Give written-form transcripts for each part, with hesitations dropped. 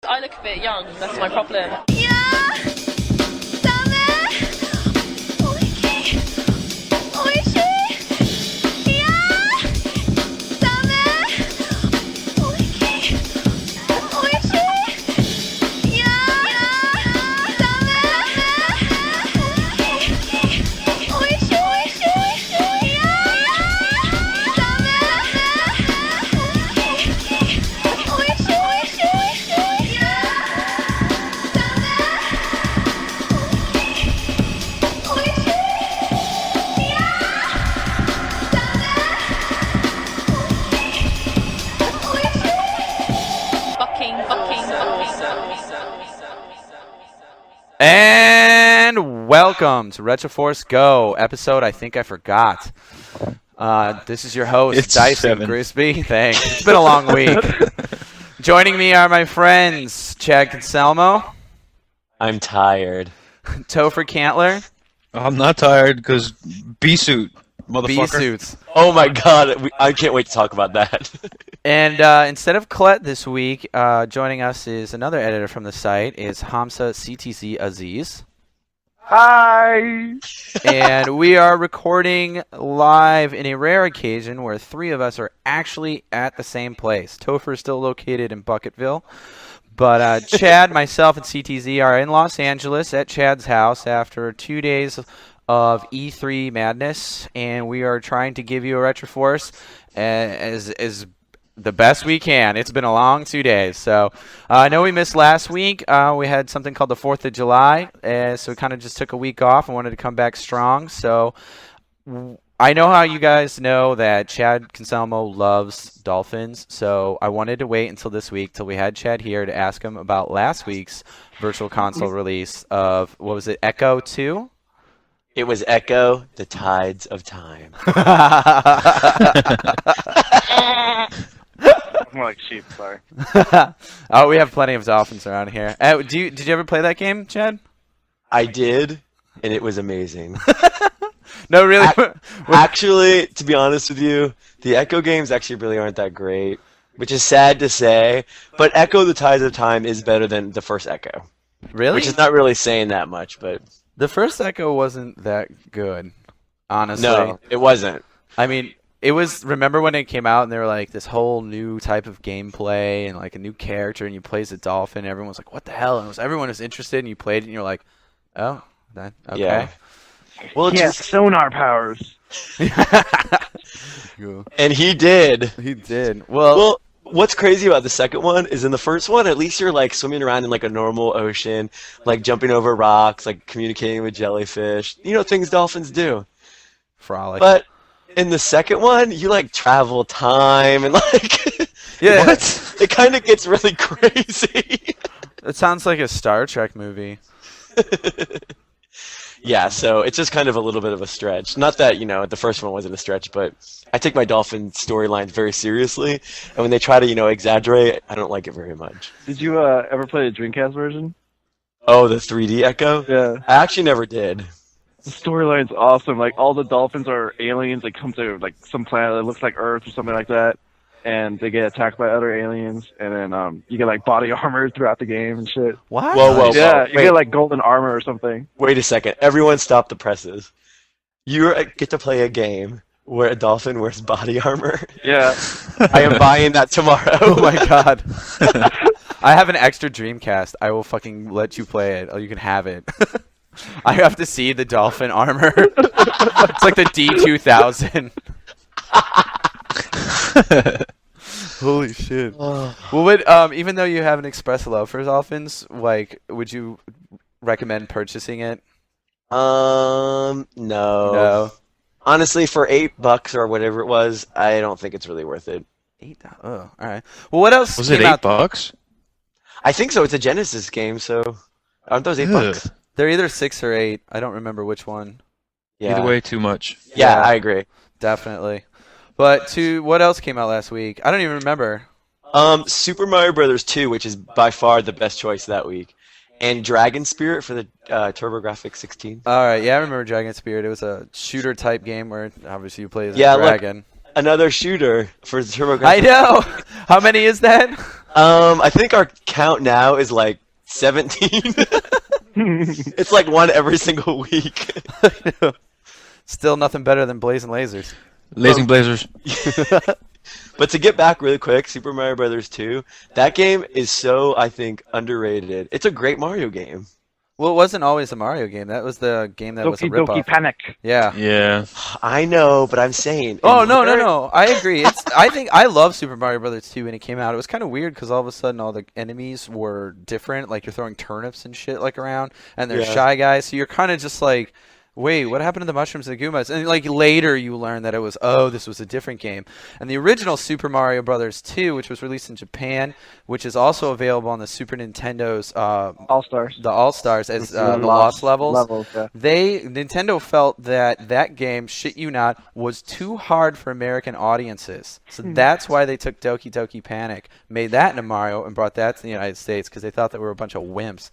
I look a bit young, that's my problem. And welcome to Retroforce Go episode I think I forgot. This is your host, It's Dyson 7. Grisby. Thanks. It's been a long week. Joining me are my friends, Chad Conselmo, I'm tired. Topher Cantler, I'm not tired because B-suit, motherfucker. B-Suits. Oh my god, I can't wait to talk about that. And instead of Colette this week, joining us is another editor from the site, is Hamza CTZ Aziz. Hi! And we are recording live in a rare occasion where three of us are actually at the same place. Topher is still located in Bucketville, but Chad, myself, and CTZ are in Los Angeles at Chad's house after 2 days of E3 madness, and we are trying to give you a Retroforce as the best we can. It's been a long 2 days. So I know we missed last week. We had something called the 4th of July, so we kind of just took a week off and wanted to come back strong. So I know how you guys know that Chad Conselmo loves dolphins, so I wanted to wait until this week till we had Chad here to ask him about last week's Virtual Console release of, what was it, Echo 2? It was Echo, the Tides of Time. More like sheep, sorry. Oh, we have plenty of dolphins around here. Did you ever play that game, Chad? I did, and it was amazing. No, really? Actually, to be honest with you, the Echo games actually really aren't that great, which is sad to say, but Echo, the Tides of Time is better than the first Echo. Really? Which is not really saying that much, but... The first Echo wasn't that good, honestly. No, it wasn't. I mean, it was, remember when it came out and they were like this whole new type of gameplay and like a new character and you play as a dolphin and everyone was like, what the hell? And everyone was interested and you played it and you're like, oh, that, okay. Yeah. Well, He has sonar powers. And he did. He did. Well, Well, what's crazy about the second one is in the first one, at least you're like swimming around in like a normal ocean, like jumping over rocks, like communicating with jellyfish. You know, things dolphins do. frolic. But in the second one, you like travel time and like Yeah. what? It kind of gets really crazy. It sounds like a Star Trek movie. Yeah, so it's just kind of a little bit of a stretch. Not that, you know, the first one wasn't a stretch, but I take my dolphin storylines very seriously, and when they try to, you know, exaggerate, I don't like it very much. Did you ever play the Dreamcast version? Oh, the 3D Echo? Yeah. I actually never did. The storyline's awesome. Like, all the dolphins are aliens. They come to, like, some planet that looks like Earth or something like that, and they get attacked by other aliens, and then you get, like, body armor throughout the game and shit. What? Whoa. Yeah, you Wait. get, like, golden armor or something. Wait a second. Everyone stop the presses. You get to play a game where a dolphin wears body armor. Yeah. I am buying that tomorrow. Oh my god. I have an extra Dreamcast. I will fucking let you play it. Oh, you can have it. I have to see the dolphin armor. It's like the D2000. Holy shit. Well, even though you have an express love for dolphins, like, would you recommend purchasing it? No. No. Honestly, for $8 or whatever it was, I don't think it's really worth it. $8. Oh, all right. Well, what else Was it came out? $8? I think so. It's a Genesis game, so aren't those $8? They're either 6 or 8. I don't remember which one. Yeah. Either way, too much. Yeah, Yeah. I agree. Definitely. But what else came out last week? I don't even remember. Super Mario Brothers 2, which is by far the best choice that week, and Dragon Spirit for the TurboGrafx 16. All right, yeah, I remember Dragon Spirit. It was a shooter type game where obviously you play as a Yeah, look, dragon. Another shooter for the TurboGrafx. I know. How many is that? I think our count now is like 17. It's like one every single week. Still nothing better than blazing lasers. Blazing Blazers. But to get back really quick, Super Mario Brothers 2, that game is so, I think, underrated. It's a great Mario game. Well, it wasn't always a Mario game. That was the game that was a Doki Doki ripoff. Panic. Yeah. Yeah. I know, but I'm saying. Oh no! I agree. I think I love Super Mario Brothers 2 when it came out. It was kind of weird because all of a sudden all the enemies were different. Like you're throwing turnips and shit like around, and they're Yeah. Shy Guys. So you're kind of just like, wait, what happened to the mushrooms and the Goombas? And like later you learn that it was, oh, this was a different game. And the original Super Mario Brothers 2, which was released in Japan, which is also available on the Super Nintendo's All Stars. the All Stars as the Lost Levels. Yeah. Nintendo felt that that game, shit you not, was too hard for American audiences. So that's why they took Doki Doki Panic, made that into Mario, and brought that to the United States because they thought that we were a bunch of wimps.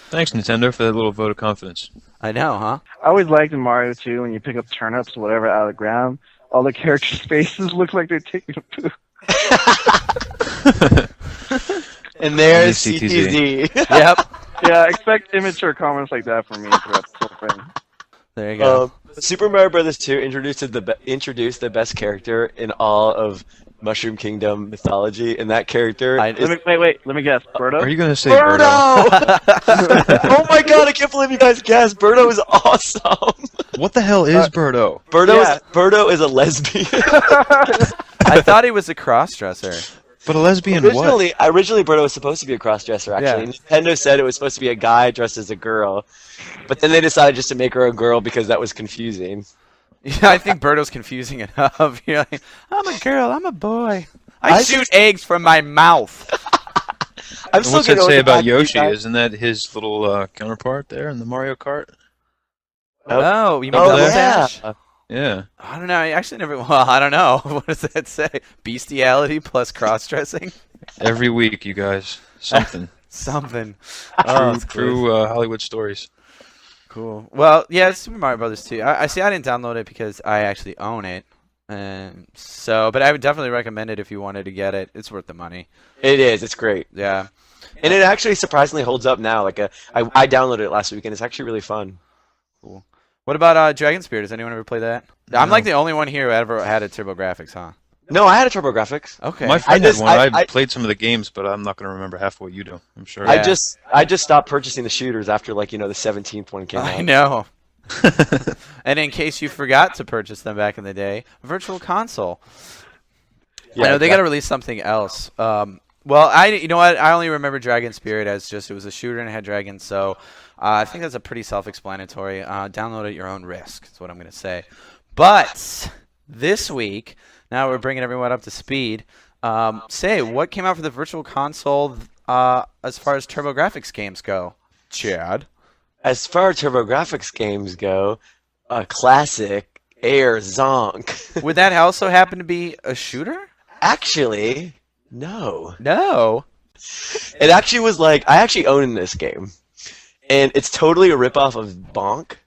Thanks, Nintendo, for that little vote of confidence. I know, huh? I always liked in Mario 2 when you pick up turnips or whatever out of the ground, all the characters' faces look like they're taking a poo. And there's CTZ. CTZ. Yep. Yeah, expect immature comments like that from me throughout the whole thing. There you go. Super Mario Brothers 2 introduced the best character in all of Mushroom Kingdom mythology, and that character is Wait, let me guess. Birdo? Are you going to say Birdo! Birdo? Oh my god, I can't believe you guys guessed. Birdo is awesome. What the hell is Birdo? Birdo is a lesbian. I thought he was a cross-dresser. But a lesbian Originally, Birdo was supposed to be a cross-dresser, actually. Yeah. Nintendo said it was supposed to be a guy dressed as a girl, but then they decided just to make her a girl because that was confusing. Yeah, I think Birdo's confusing enough. You're like, I'm a girl, I'm a boy. I shoot eggs from my mouth. I'm And still what's that gonna say go about back to you Yoshi? guys. Isn't that his little counterpart there in the Mario Kart? Oh, you mean Oh, Double yeah. Dash? Yeah. I don't know. I actually never. Well, I don't know. What does that say? Bestiality plus cross-dressing? Every week, you guys. Something. Something. True Hollywood stories. Cool. Well, yeah, it's Super Mario Brothers 2. I see. I didn't download it because I actually own it, but I would definitely recommend it if you wanted to get it. It's worth the money. It is. It's great. Yeah. And it actually surprisingly holds up now. Like I downloaded it last week, and it's actually really fun. Cool. What about Dragon Spear? Does anyone ever play that? I'm like the only one here who ever had a TurboGrafx, huh? No, I had a TurboGrafx. Okay. My friend just- had one. I- I played some of the games, but I'm not going to remember half what you do. I'm sure. I just stopped purchasing the shooters after the 17th one came I out. know. And in case you forgot to purchase them back in the day, Virtual Console. Yeah, I know they got to release something else. Well, you know what? I only remember Dragon Spirit as just it was a shooter and it had dragons, so I think that's a pretty self-explanatory. Download at your own risk. That's what I'm going to say. But this week, now we're bringing everyone up to speed. Say, what came out for the Virtual Console as far as TurboGrafx games go? Chad? As far as TurboGrafx games go, a classic Air Zonk. Would that also happen to be a shooter? Actually, no. No. It actually was I actually own this game, and it's totally a ripoff of Bonk.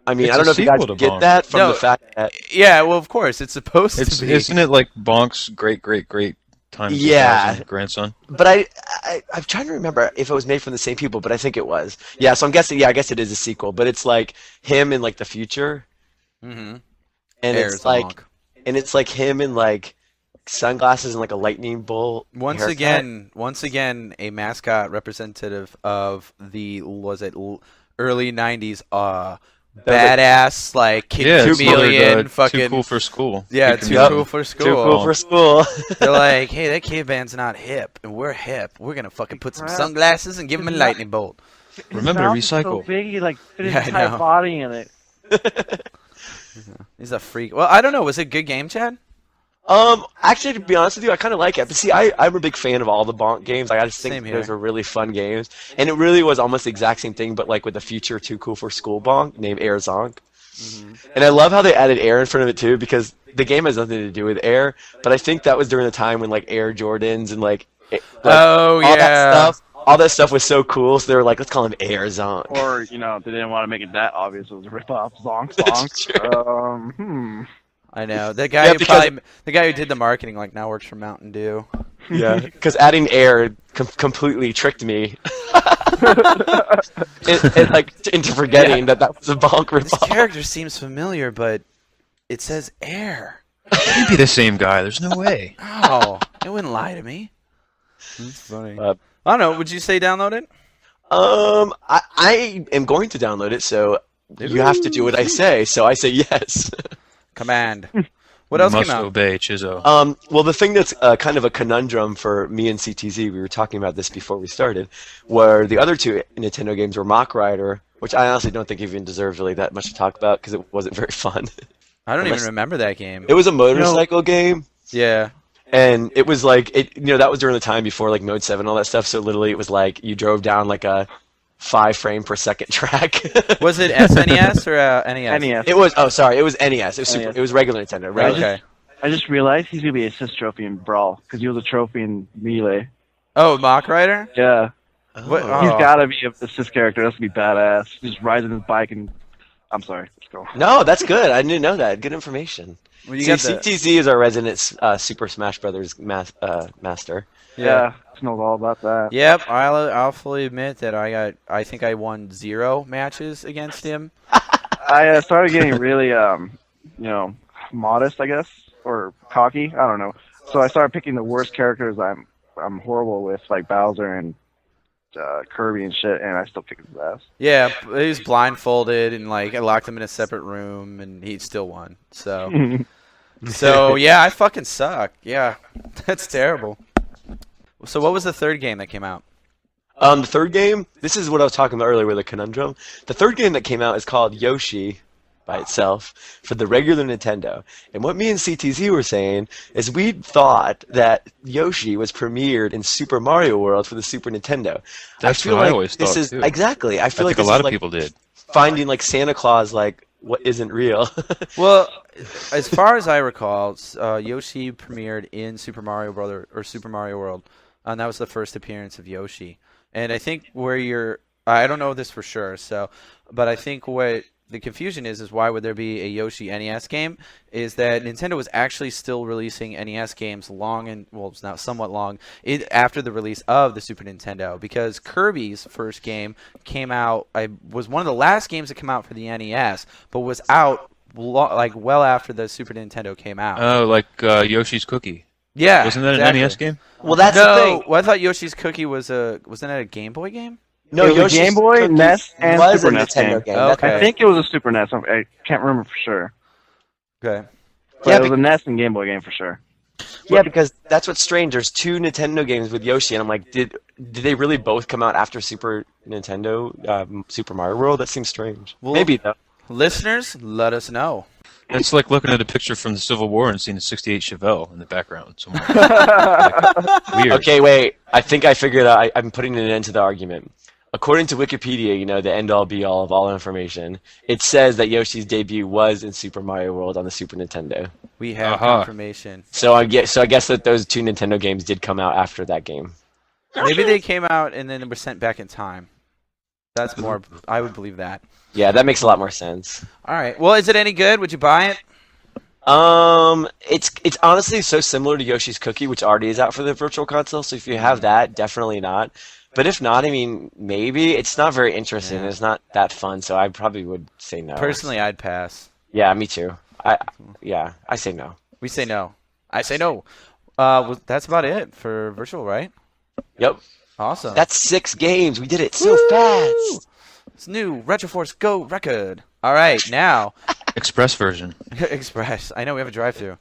I mean, It's I don't a know if you guys sequel to get Bonk. that from No. the fact that Yeah, well, of course. It's supposed to be. Isn't it like Bonk's great times Yeah. 2000 grandson? But I'm trying to remember if it was made from the same people, but I think it was. Yeah, so I'm guessing. Yeah, I guess it is a sequel, but it's like him in the future, Mm-hmm. and it's like him in sunglasses and a lightning bolt. Once again, a mascot representative of the early '90s badass kid Yeah, chameleon too fucking cool for school. yeah, Kid too chameleon. cool for school. Too cool for school. They're like, hey, that caveman's not hip, and we're hip. We're gonna fucking put some sunglasses and give him a lightning bolt. Remember to His mouth is recycle. So big, he fit his Yeah, I entire know. body in it. He's a freak. Well, I don't know. Was it a good game, Chad? Actually, to be honest with you, I kind of like it. But see, I'm a big fan of all the Bonk games. I just Same think here. those are really fun games. And it really was almost the exact same thing, but with the future Too Cool for School Bonk named Air Zonk. Mm-hmm. And I love how they added air in front of it too, because the game has nothing to do with air. But I think that was during the time when Air Jordans and Oh, all that stuff was so cool. So they were like, let's call him Air Zonk. Or, they didn't want to make it that obvious. It was a rip-off Zonk That's song. I know the guy Yeah, who because- the guy who did the marketing like now works for Mountain Dew. Yeah, because adding air completely tricked me. Into forgetting that was a bonk This ripoff. character seems familiar, but it says air. Can't be the same guy. There's no way. Oh, it wouldn't lie to me. That's funny. Uh, I don't know. Would you say download it? I am going to download it, so you have to do what I say. So I say yes. Command. What else Must came out? obey, Chizo. Well, the thing that's kind of a conundrum for me and CTZ, we were talking about this before we started, where the other two Nintendo games were Mach Rider, which I honestly don't think even deserves really that much to talk about because it wasn't very fun. I don't even remember that game. It was a motorcycle game. Yeah. And it was like that was during the time before like Mode 7 and all that stuff. So literally, it was like you drove down like a 5 frame per second track. Was it SNES or NES? NES. It was. Oh, sorry. It was NES. It was NES. It was regular Nintendo. Right? Okay. I just realized he's gonna be a assist trophy in Brawl because he was a trophy in Melee. Oh, Mach Rider? Yeah, What? Oh. he's Oh. gotta be an assist character. That's gonna be badass. Just riding his bike and. I'm sorry. Let's go. No, that's good. I didn't know that. Good information. Well, you See, got the, CTZ is our resident Super Smash Brothers master. Yeah, he knows all about that. Yep, I'll fully admit that I think I won 0 matches against him. I started getting really modest, I guess, or cocky. I don't know. So I started picking the worst characters I'm horrible with, like Bowser and Kirby and shit, and I still kick his ass. Yeah, he was blindfolded and like I locked him in a separate room and he still won. So yeah, I fucking suck. Yeah, that's terrible. So what was the third game that came out? The third game, this is what I was talking about earlier with the conundrum. The third game that came out is called Yoshi by itself for the regular Nintendo. And what me and CTZ were saying is we thought that Yoshi was premiered in Super Mario World for the Super Nintendo. That's feel what I like always this thought, is too. exactly. I feel I like think this a lot is of like people did. finding like Santa Claus like what isn't real. Well, as far as I recall, Yoshi premiered in Super Mario Brother or Super Mario World, and that was the first appearance of Yoshi. And I think I don't know this for sure, but I think what the confusion is why would there be a Yoshi NES game? Is that Nintendo was actually still releasing NES games it's now somewhat long after the release of the Super Nintendo, because Kirby's first game came out. Was one of the last games that came out for the NES, but was out well after the Super Nintendo came out. Oh, like Yoshi's Cookie. Yeah, Wasn't that exactly. an NES game? Well, that's the thing. Well, I thought Yoshi's Cookie wasn't that a Game Boy game? No, It was a Yoshi's Game Boy, Cookie NES, and was Super a NES Nintendo game. game. Okay. I think it was a Super NES. I can't remember for sure. Okay. But Yeah, it was a NES and Game Boy game for sure. Yeah, because that's what's strange. There's 2 Nintendo games with Yoshi, and I'm like, did they really both come out after Super Nintendo, Super Mario World? That seems strange. Well, Maybe though. Listeners, let us know. It's like looking at a picture from the Civil War and seeing a '68 Chevelle in the background somewhere. Weird. Okay, wait. I think I figured out. I'm putting an end to the argument. According to Wikipedia, the end-all be-all of all information, it says that Yoshi's debut was in Super Mario World on the Super Nintendo. We have Uh-huh. confirmation. So I guess that those 2 Nintendo games did come out after that game. Maybe they came out and then were sent back in time. That's more. I would believe that. Yeah, that makes a lot more sense. All right. Well, is it any good? Would you buy it? It's honestly so similar to Yoshi's Cookie, which already is out for the Virtual Console. So if you have that, definitely not. But if not, I mean, maybe it's not very interesting. Yeah. It's not that fun, so I probably would say no. Personally, I'd pass. Yeah, me too. I say no. We say no. I say no. That's about it for virtual, right? Yep. Awesome. That's 6 games. We did it so fast. It's new Retroforce Go record. All right, now Express version. Express. I know we have a drive-through.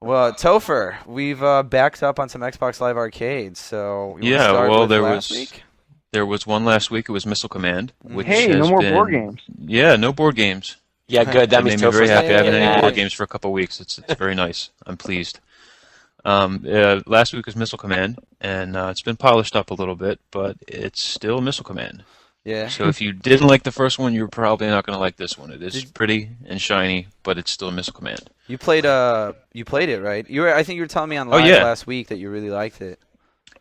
Well, Topher, we've backed up on some Xbox Live Arcades, so you wanna Yeah, start well, with there last was week? there was one last week. It was Missile Command, which Hey, has no more been, board games. Yeah, no board games. Yeah, good. That That means made me very Topher's happy. I haven't had Yay. any board games for a couple of weeks. It's very nice. I'm pleased. Last week was Missile Command, and it's been polished up a little bit, but it's still Missile Command. Yeah. So if you didn't like the first one, you're probably not going to like this one. It is pretty and shiny, but it's still Missile Command. You played it, right? I think you were telling me on live yeah. last week that you really liked it.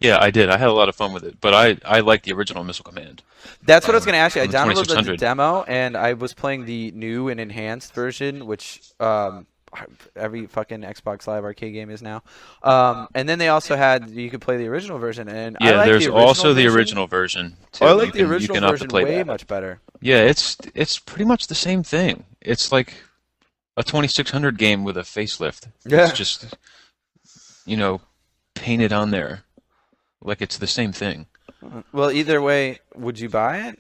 Yeah, I did. I had a lot of fun with it, but I like the original Missile Command. That's what I was going to ask you. I On the downloaded the 2600. demo, and I was playing the new and enhanced version, which every fucking Xbox Live Arcade game is now. And then they also had you could play the original version, and I Yeah, like there's the original also the version. original version too. I like You the can- original you can opt to version play way that. much better. Yeah, it's pretty much the same thing. It's like a 2600 game with a facelift. Yeah. It's just, painted on there like it's the same thing. Well, either way, would you buy it?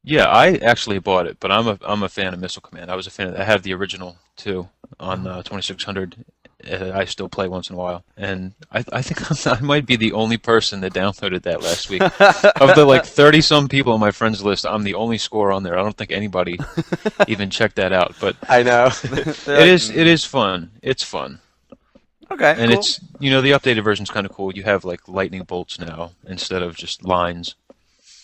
Yeah, I actually bought it, but I'm a fan of Missile Command. I was a fan. I have the original too on 2600. I still play once in a while, and I think I might be the only person that downloaded that last week. Of the like 30 some people on my friends list, I'm the only scorer on there. I don't think anybody even checked that out, but I know. it is fun. It's fun. Okay, And cool. it's the updated version's kind of cool. You have like lightning bolts now instead of just lines.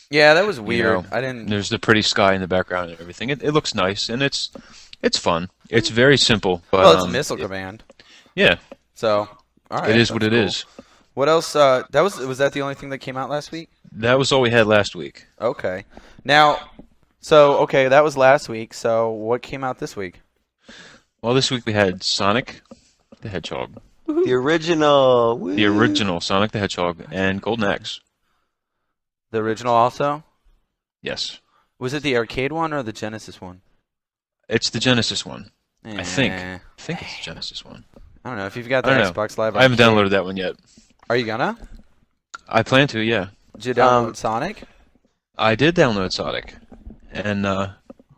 Yeah, that was weird. know, I didn't. There's the pretty sky in the background and everything. It looks nice and it's fun. It's very simple, but Well, it's Missile Command. yeah, So, all right. it is what that's it cool. is. What else? Was that the only thing that came out last week? That was all we had last week. Okay. Now, okay, that was last week. So, what came out this week? Well, this week we had Sonic the Hedgehog, The original. the original Sonic the Hedgehog, and Golden Axe. The original also? Yes, Was it the arcade one or the Genesis one? it's the Genesis one. I think. Eh, I think it's the Genesis one. I don't know. If you've got the I don't know. Xbox Live I haven't Arcade- downloaded that one yet. Are you gonna? I plan to, yeah. Did you download Sonic? I did download Sonic, and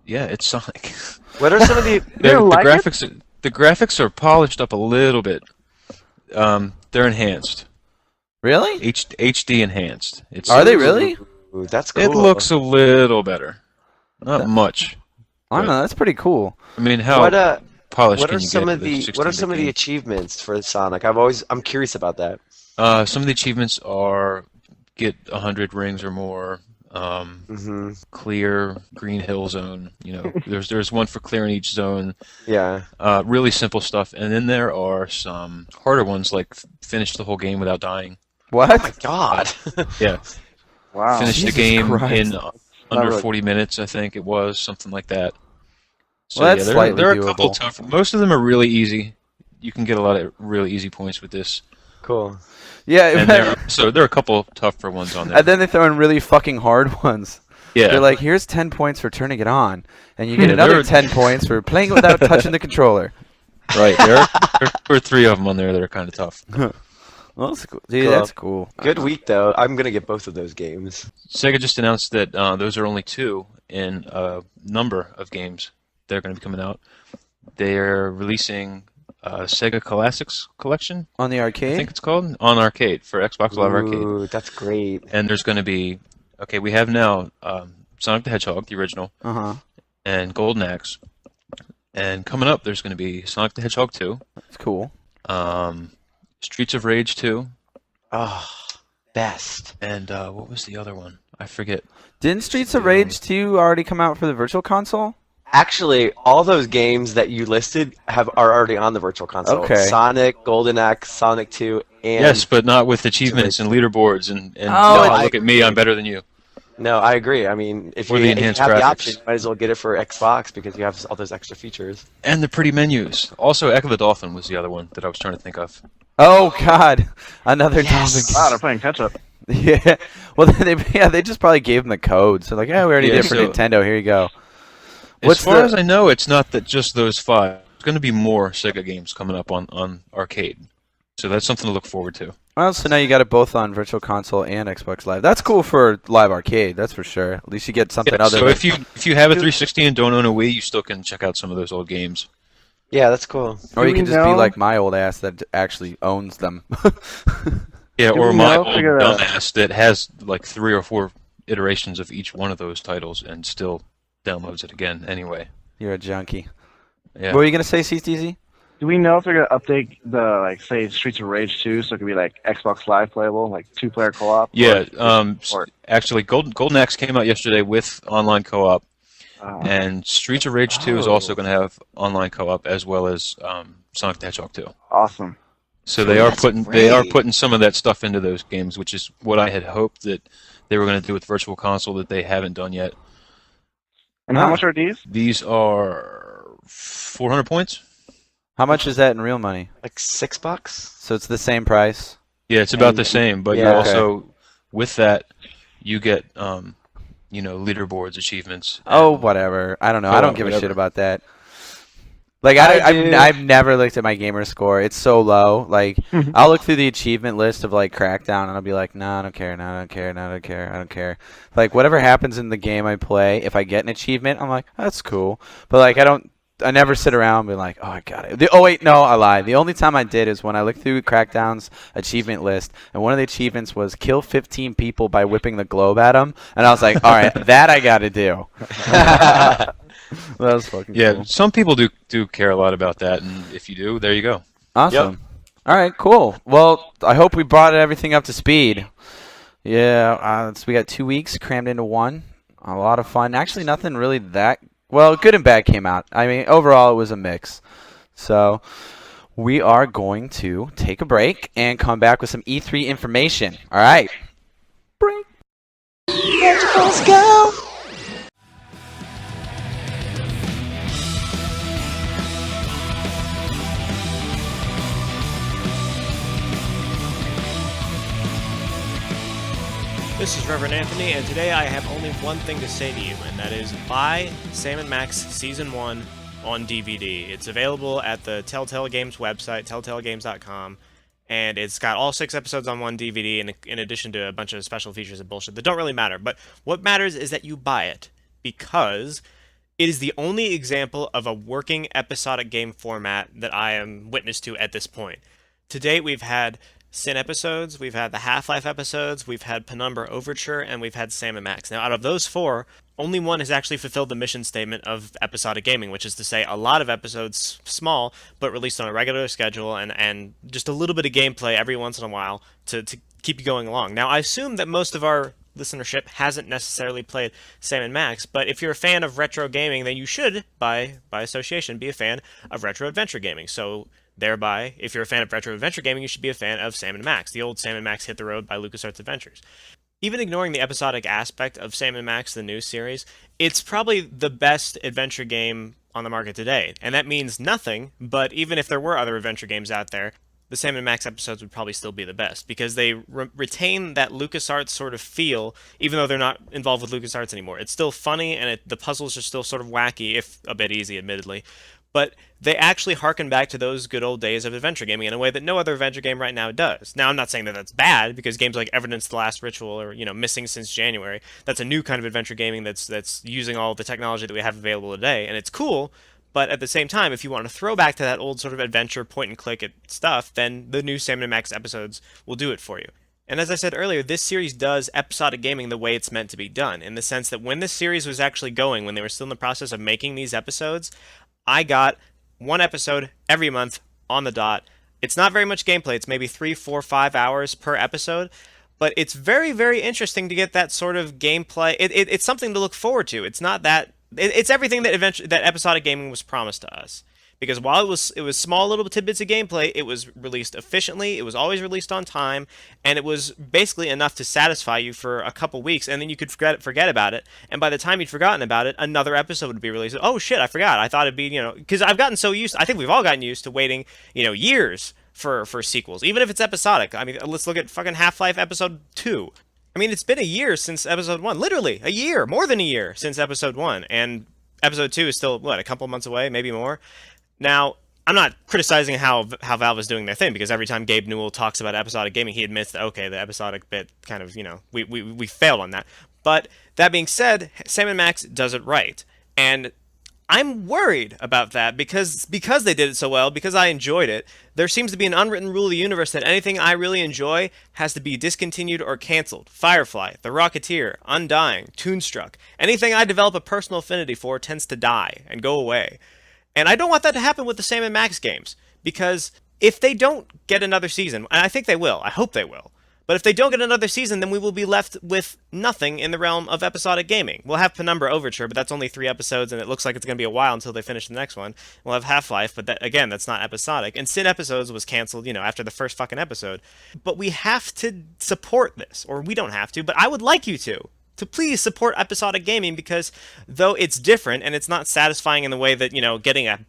yeah, it's Sonic. What are some of the? The like it? graphics, the graphics are polished up a little bit. They're enhanced, Really? HD enhanced. Are they really? Ooh, that's cool. It looks a little better, not much. I don't know. That's pretty cool. I mean, how What polished What can are you some get of with a the? What are 16-bit some of the game? achievements for Sonic? I'm curious about that. Some of the achievements are get 100 rings or more. Hmm. Clear Green Hill Zone. There's one for clearing each zone. Yeah. Really simple stuff, and then there are some harder ones like finish the whole game without dying. What? Oh my God. Yeah, Wow. finish Jesus the game Christ. in under really. 40 minutes, I think it was, something like that. So Well, that's yeah, slightly there are a couple doable. tough. Most of them are really easy. You can get a lot of really easy points with this, Cool. Yeah. and there are a couple tougher ones on there. And then they throw in really fucking hard ones. Yeah, They're like, here's 10 points for turning it on, and you get Yeah, another there are- 10 points for playing it without touching the controller. right. There are 2 or 3 of them on there that are kind of tough. Well, that's cool. Dude, Cool. that's cool. Good week though. I'm gonna get both of those games. Sega just announced that those are only 2 in a number of games that are going to be coming out. They're releasing Sega Classics Collection, On the I arcade? think it's called, on arcade for Xbox Live Arcade. Ooh, that's great. And there's going to be, we have now Sonic the Hedgehog, the original, Uh-huh. and Golden Axe. And coming up, there's going to be Sonic the Hedgehog 2, That's cool. Streets of Rage 2, Oh, best. and what was the other one? I forget. Didn't Streets of Rage 2 already come out for the Virtual Console? Actually, all those games that you listed are already on the Virtual Console. Okay. Sonic, Golden Axe, Sonic 2, and Yes, but not with achievements and leaderboards and Oh, no, I look at me, I'm better than you. no, I agree. I mean, if Or you, the if you have enhanced the graphics. option, you might as well get it for Xbox because you have all those extra features. And the pretty menus. Also, Echo the Dolphin was the other one that I was trying to think of. Oh, God. Another Yes. Wow, dolphin. they're playing catch up. Yeah. Well, they just probably gave them the code. So, like, we already Yeah, did it for so- Nintendo. Here you go. As What's far the- as I know, it's not that just those 5. There's going to be more Sega games coming up on arcade. So that's something to look forward to. Well, so now you got it both on Virtual Console and Xbox Live. That's cool for Live Arcade, that's for sure. At least you get something Yeah, other so than... if you have a 360 and don't own a Wii, you still can check out some of those old games. Yeah, that's cool. Or you Do can we just be know- like my old ass that actually owns them. Yeah, Do or we my know old if they're gonna- dumbass that has like 3 or 4 iterations of each one of those titles and still downloads it again anyway. You're a junkie. Yeah. What were you going to say, CTZ? Do we know if they're gonna update the say Streets of Rage 2 so it could be like Xbox Live playable, like 2-player co-op? Yeah, or- actually, Golden Axe came out yesterday with online co-op, and Streets of Rage 2 is also going to have online co-op as well as Sonic the Hedgehog 2. awesome. So they are That's putting great. some of that stuff into those games, which is what I had hoped that they were going to do with Virtual Console that they haven't done yet. And Ah. how much are these? These are 400 points. How much is that in real money? Like $6. So it's the same price? Yeah, it's about And- the same, but you yeah. also, with that, you get, leaderboards, achievements. Oh, and- whatever. I don't know. I Oh, don't give a whatever. shit about that. Like I do. I've never looked at my gamer score. It's so low. Like I'll look through the achievement list of like Crackdown and I'll be like, no, I don't care. No, I don't care. No, I don't care. I don't care. Like whatever happens in the game I play, if I get an achievement, I'm like, that's cool. But like I never sit around and be like, oh, I got it. Oh wait, no, I lied. The only time I did is when I looked through Crackdown's achievement list, and one of the achievements was kill 15 people by whipping the globe at them, and I was like, all right, that I got to do. That was fucking Yeah, cool. some people do care a lot about that, and if you do, there you go. Awesome. All right, cool. Well, I hope we brought everything up to speed. Yeah, so we got 2 weeks crammed into one. A lot of fun. Actually, nothing really that well. Good and bad came out. I mean, overall, it was a mix. So we are going to take a break and come back with some E3 information. All right. Break. Retroforce, go! This is Reverend Anthony, and today I have only one thing to say to you, and that is buy Sam & Max Season 1 on DVD. It's available at the Telltale Games website, telltalegames.com, and it's got all 6 episodes on one DVD, in addition to a bunch of special features and bullshit that don't really matter. But what matters is that you buy it, because it is the only example of a working episodic game format that I am witness to at this point. To date, we've had Sin episodes, we've had the Half-Life episodes, we've had Penumbra Overture, and we've had Sam & Max. Now, out of those 4, only one has actually fulfilled the mission statement of episodic gaming, which is to say a lot of episodes, small, but released on a regular schedule, and just a little bit of gameplay every once in a while to keep you going along. Now, I assume that most of our listenership hasn't necessarily played Sam & Max, but if you're a fan of retro gaming, then you should, by association, be a fan of retro adventure gaming. So thereby, if you're a fan of retro adventure gaming, you should be a fan of Sam & Max, the old Sam & Max Hit the Road by LucasArts Adventures. Even ignoring the episodic aspect of Sam & Max, the new series, it's probably the best adventure game on the market today. And that means nothing, but even if there were other adventure games out there, the Sam & Max episodes would probably still be the best, because they retain that LucasArts sort of feel, even though they're not involved with LucasArts anymore. It's still funny, and the puzzles are still sort of wacky, if a bit easy, admittedly. But they actually harken back to those good old days of adventure gaming in a way that no other adventure game right now does. Now, I'm not saying that that's bad, because games like Evidence: The Last Ritual or, Missing Since January, that's a new kind of adventure gaming that's using all the technology that we have available today, and it's cool. But at the same time, if you want to throw back to that old sort of adventure point-and-click stuff, then the new Sam & Max episodes will do it for you. And as I said earlier, this series does episodic gaming the way it's meant to be done, in the sense that when this series was actually going, when they were still in the process of making these episodes, I got one episode every month on the dot. It's not very much gameplay. It's maybe 3, 4, 5 hours per episode, but it's very, very interesting to get that sort of gameplay. It's something to look forward to. It's not that... It's everything that episodic gaming was promised to us. Because while it was small little tidbits of gameplay, it was released efficiently, it was always released on time, and it was basically enough to satisfy you for a couple weeks, and then you could forget about it, and by the time you'd forgotten about it, another episode would be released. Oh shit, I forgot. I thought it'd be, because I've gotten so used, I think we've all gotten used to waiting, years for sequels, even if it's episodic. I mean, let's look at fucking Half-Life Episode 2. I mean, it's been a year since Episode 1. Literally, a year, more than a year since Episode 1, and Episode 2 is still, a couple months away, maybe more? Now, I'm not criticizing how Valve is doing their thing, because every time Gabe Newell talks about episodic gaming, he admits that, okay, the episodic bit kind of, we failed on that. But that being said, Sam & Max does it right. And I'm worried about that, because they did it so well, because I enjoyed it. There seems to be an unwritten rule of the universe that anything I really enjoy has to be discontinued or canceled. Firefly, The Rocketeer, Undying, Toonstruck. Anything I develop a personal affinity for tends to die and go away. And I don't want that to happen with the Sam & Max games, because if they don't get another season, and I think they will, I hope they will, but if they don't get another season, then we will be left with nothing in the realm of episodic gaming. We'll have Penumbra Overture, but that's only 3 episodes, and it looks like it's going to be a while until they finish the next one. We'll have Half-Life, but again, that's not episodic. And Sin Episodes was canceled, after the first fucking episode. But we have to support this, or we don't have to, but I would like you to please support episodic gaming, because though it's different and it's not satisfying in the way that, getting a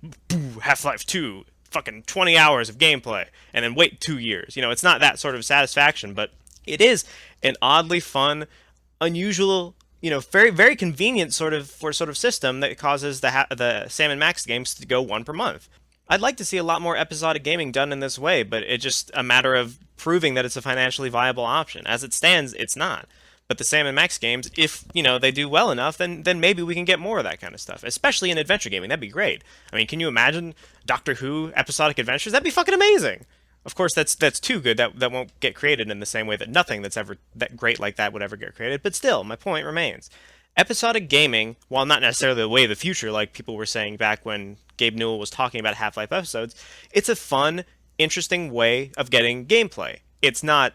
Half-Life 2 fucking 20 hours of gameplay and then wait 2 years. You know, it's not that sort of satisfaction, but it is an oddly fun, unusual, you know, very very convenient sort of system that causes the Sam and Max games to go one per month. I'd like to see a lot more episodic gaming done in this way, but it's just a matter of proving that it's a financially viable option. As it stands, it's not. But the Sam and Max games, if, you know, they do well enough, then maybe we can get more of that kind of stuff, especially in adventure gaming. That'd be great. I mean, can you imagine Doctor Who episodic adventures? That'd be fucking amazing. Of course, that's too good. That won't get created in the same way that nothing that's ever that great like that would ever get created. But still, my point remains. Episodic gaming, while not necessarily the way of the future, like people were saying back when Gabe Newell was talking about Half-Life episodes, it's a fun, interesting way of getting gameplay. It's not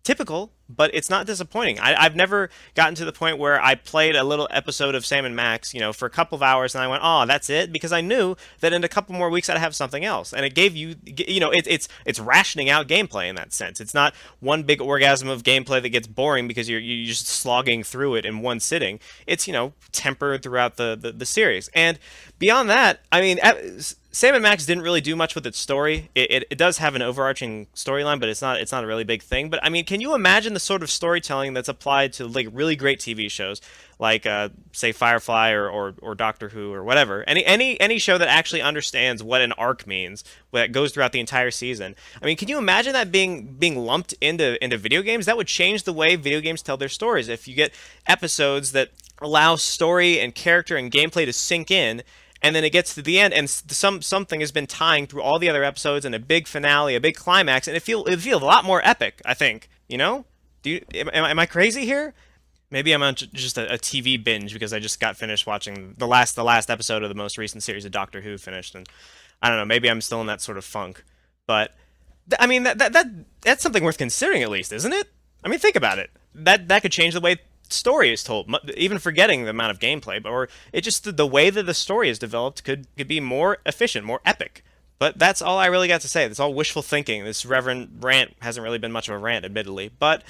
typical, but it's not disappointing. I've never gotten to the point where I played a little episode of Sam and Max, you know, for a couple of hours, and I went, "Oh, that's it," because I knew that in a couple more weeks I'd have something else, and it gave you, you know, it's rationing out gameplay in that sense. It's not one big orgasm of gameplay that gets boring because you're just slogging through it in one sitting. It's, you know, tempered throughout the series, and beyond that, I mean, Sam and Max didn't really do much with its story. It does have an overarching storyline, but it's not a really big thing. But I mean, can you imagine the sort of storytelling that's applied to like really great TV shows, like say Firefly or Doctor Who or whatever? Any show that actually understands what an arc means, that goes throughout the entire season. I mean, can you imagine that being lumped into video games? That would change the way video games tell their stories. If you get episodes that allow story and character and gameplay to sink in, and then it gets to the end, and something has been tying through all the other episodes, and a big finale, a big climax, and it feels a lot more epic, I think. You know? Am I crazy here? Maybe I'm on just a TV binge because I just got finished watching the last episode of the most recent series of Doctor Who finished, and I don't know. Maybe I'm still in that sort of funk. But I mean, that's something worth considering at least, isn't it? I mean, think about it. That could change the way story is told, even forgetting the amount of gameplay, or it just the way that the story is developed could be more efficient, more epic. But that's all I really got to say. That's all wishful thinking. This Reverend rant hasn't really been much of a rant, admittedly, but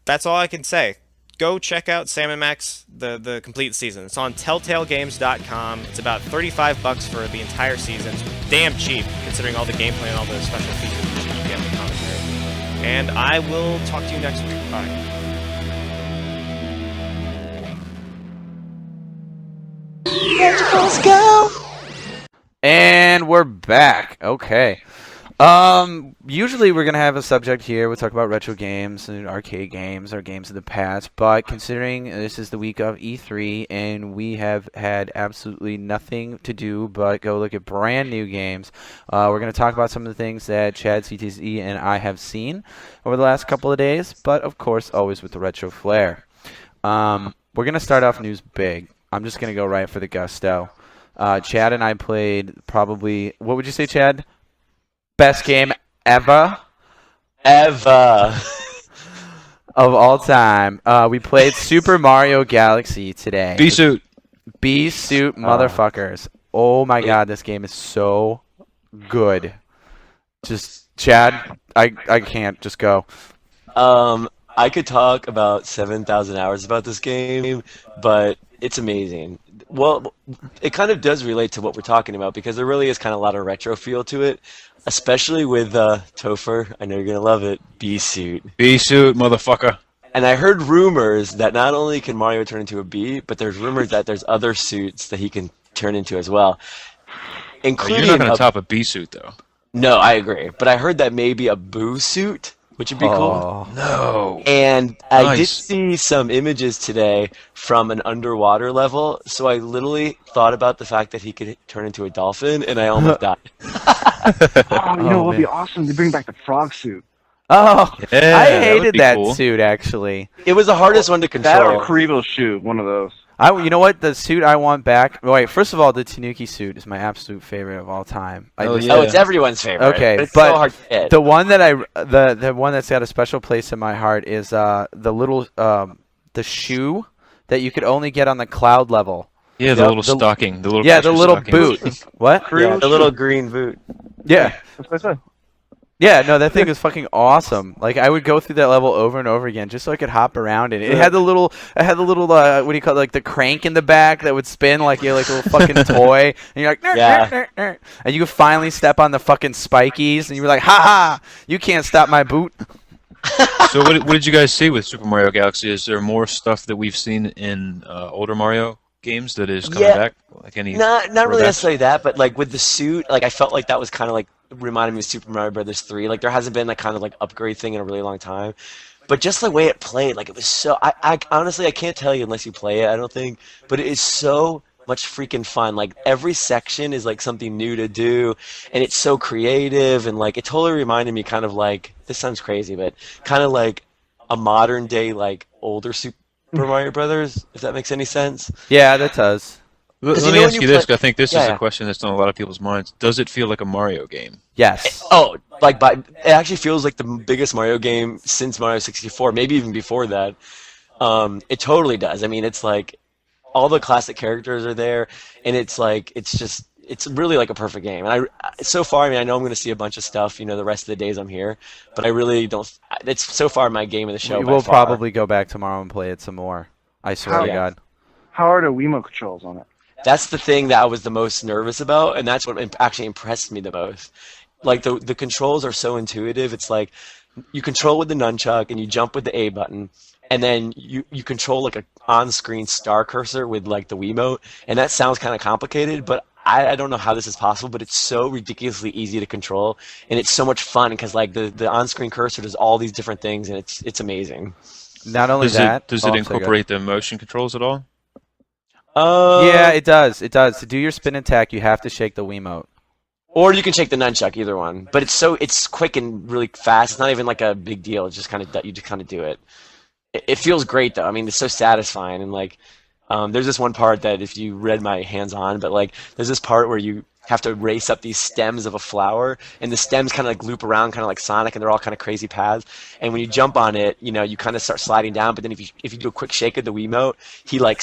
that's all I can say. Go check out Sam & Max, the complete season. It's on telltalegames.com. It's about $35 for the entire season. It's damn cheap, considering all the gameplay and all the special features and shit you get in the commentary. And I will talk to you next week. Bye. Retroforce, go! And we're back. Okay. Usually we're going to have a subject here. We'll talk about retro games and arcade games or games of the past. But considering this is the week of E3 and we have had absolutely nothing to do but go look at brand new games, we're going to talk about some of the things that Chad, CTZ, and I have seen over the last couple of days. But, of course, always with the retro flair. We're going to start off news big. I'm just going to go right for the gusto. Chad and I played probably, what would you say, Chad? Best game ever? Ever. Of all time. We played Super Mario Galaxy today. B-suit. B-suit motherfuckers. Oh my god, this game is so good. Just, Chad, I can't. Just go. I could talk about 7,000 hours about this game, but it's amazing. Well, it kind of does relate to what we're talking about because there really is kind of a lot of retro feel to it, especially with Topher. I know you're going to love it. B-suit. B-suit, motherfucker. And I heard rumors that not only can Mario turn into a bee, but there's rumors that there's other suits that he can turn into as well. Including You're not going to top a B-suit, though. No, I agree. But I heard that maybe a Boo suit, which would be cool. No. And I Nice. did see some images today from an underwater level, so I literally thought about the fact that he could turn into a dolphin, and I almost died. Oh, you know what would be man. awesome? To bring back the frog suit. Oh, Yeah, I that would hated be that cool. suit, actually. It was the hardest one to That or control. Karibo shoot, one of those. You know what? The suit I want back. Wait, first of all, the Tanuki suit is my absolute favorite of all time. Oh, just- yeah. Oh, it's everyone's favorite. Okay, but it's but so hard to get. The one that the one that's got a special place in my heart is the little the shoe that you could only get on the cloud level. Yeah, the Yep, little stocking. The little Yeah, the pressure little stockings. boot. What? Yeah, the little green boot. Yeah. That's what I said. Yeah, no, that thing is fucking awesome. Like I would go through that level over and over again just so I could hop around it. It had the little, what do you call it, like the crank in the back that would spin like you're like a little fucking toy, and you're like, and you could finally step on the fucking spikies, and you were like, ha ha, you can't stop my boot. So what did you guys see with Super Mario Galaxy? Is there more stuff that we've seen in older Mario games that is coming back? Like any not really throwbacks? necessarily that, but like with the suit, like I felt like that was kind of like reminded me of Super Mario Brothers 3. Like there hasn't been that kind of like upgrade thing in a really long time. But just the way it played, like it was so I honestly I can't tell you unless you play it, I don't think, but it is so much freaking fun. Like every section is like something new to do, and it's so creative, and like it totally reminded me kind of like, this sounds crazy, but kind of like a modern day like older Super Mario Brothers, if that makes any sense. Yeah, that does. Let you me know when ask you you this, play- 'cause I think this Yeah, is yeah. a question that's on a lot of people's minds. Does it feel like a Mario game? Yes. Oh, like it actually feels like the biggest Mario game since Mario 64, maybe even before that. It totally does. I mean, it's like all the classic characters are there, and it's like it's really like a perfect game. And so far, I mean, I know I'm going to see a bunch of stuff, the rest of the days I'm here, but I really don't. It's so far my game of the show. We by will far. probably go back tomorrow and play it some more. I swear to Yeah. God. How are the Wiimote controls on it? That's the thing that I was the most nervous about, and that's what actually impressed me the most. Like the controls are so intuitive. It's like you control with the nunchuck and you jump with the A button, and then you control like a on-screen star cursor with like the Wiimote, and that sounds kind of complicated, but I don't know how this is possible, but it's so ridiculously easy to control, and it's so much fun because like the on-screen cursor does all these different things, and it's amazing. Not only Does that, it oh, sorry, go incorporate the motion controls at all? Yeah, it does. It does. To do your spin attack, you have to shake the Wiimote. Or you can shake the nunchuck, either one. But it's quick and really fast. It's not even like a big deal. It's just kind of you just kind of do it. It feels great though. I mean, it's so satisfying, and like there's this one part that if you read my hands-on, but like there's this part where you have to race up these stems of a flower, and the stems kind of like loop around, kind of like Sonic, and they're all kind of crazy paths. And when you jump on it, you kind of start sliding down. But then if you do a quick shake of the Wiimote, he like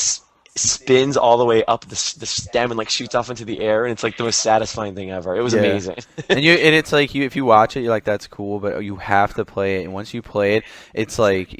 spins all the way up the stem and like shoots off into the air, and it's like the most satisfying thing ever. It was Yeah. amazing. And it's like if you watch it, you're like, that's cool, but you have to play it. And once you play it, it's like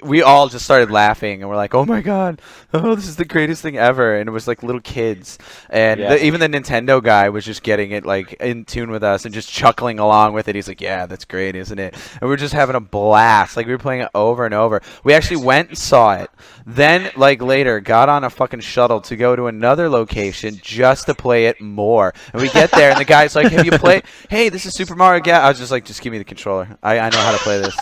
we all just started laughing, and we're like, oh my God, oh, this is the greatest thing ever. And it was like little kids, and Yeah. even the Nintendo guy was just getting it like in tune with us and just chuckling along with it. He's like, yeah, that's great, isn't it? And we were just having a blast. Like we were playing it over and over. We actually went and saw it. Then like later got on a fucking shuttle to go to another location just to play it more. And we get there, and the guy's like, have you played? Hey, this is Super Mario Galaxy. I was just like, just give me the controller. I know how to play this.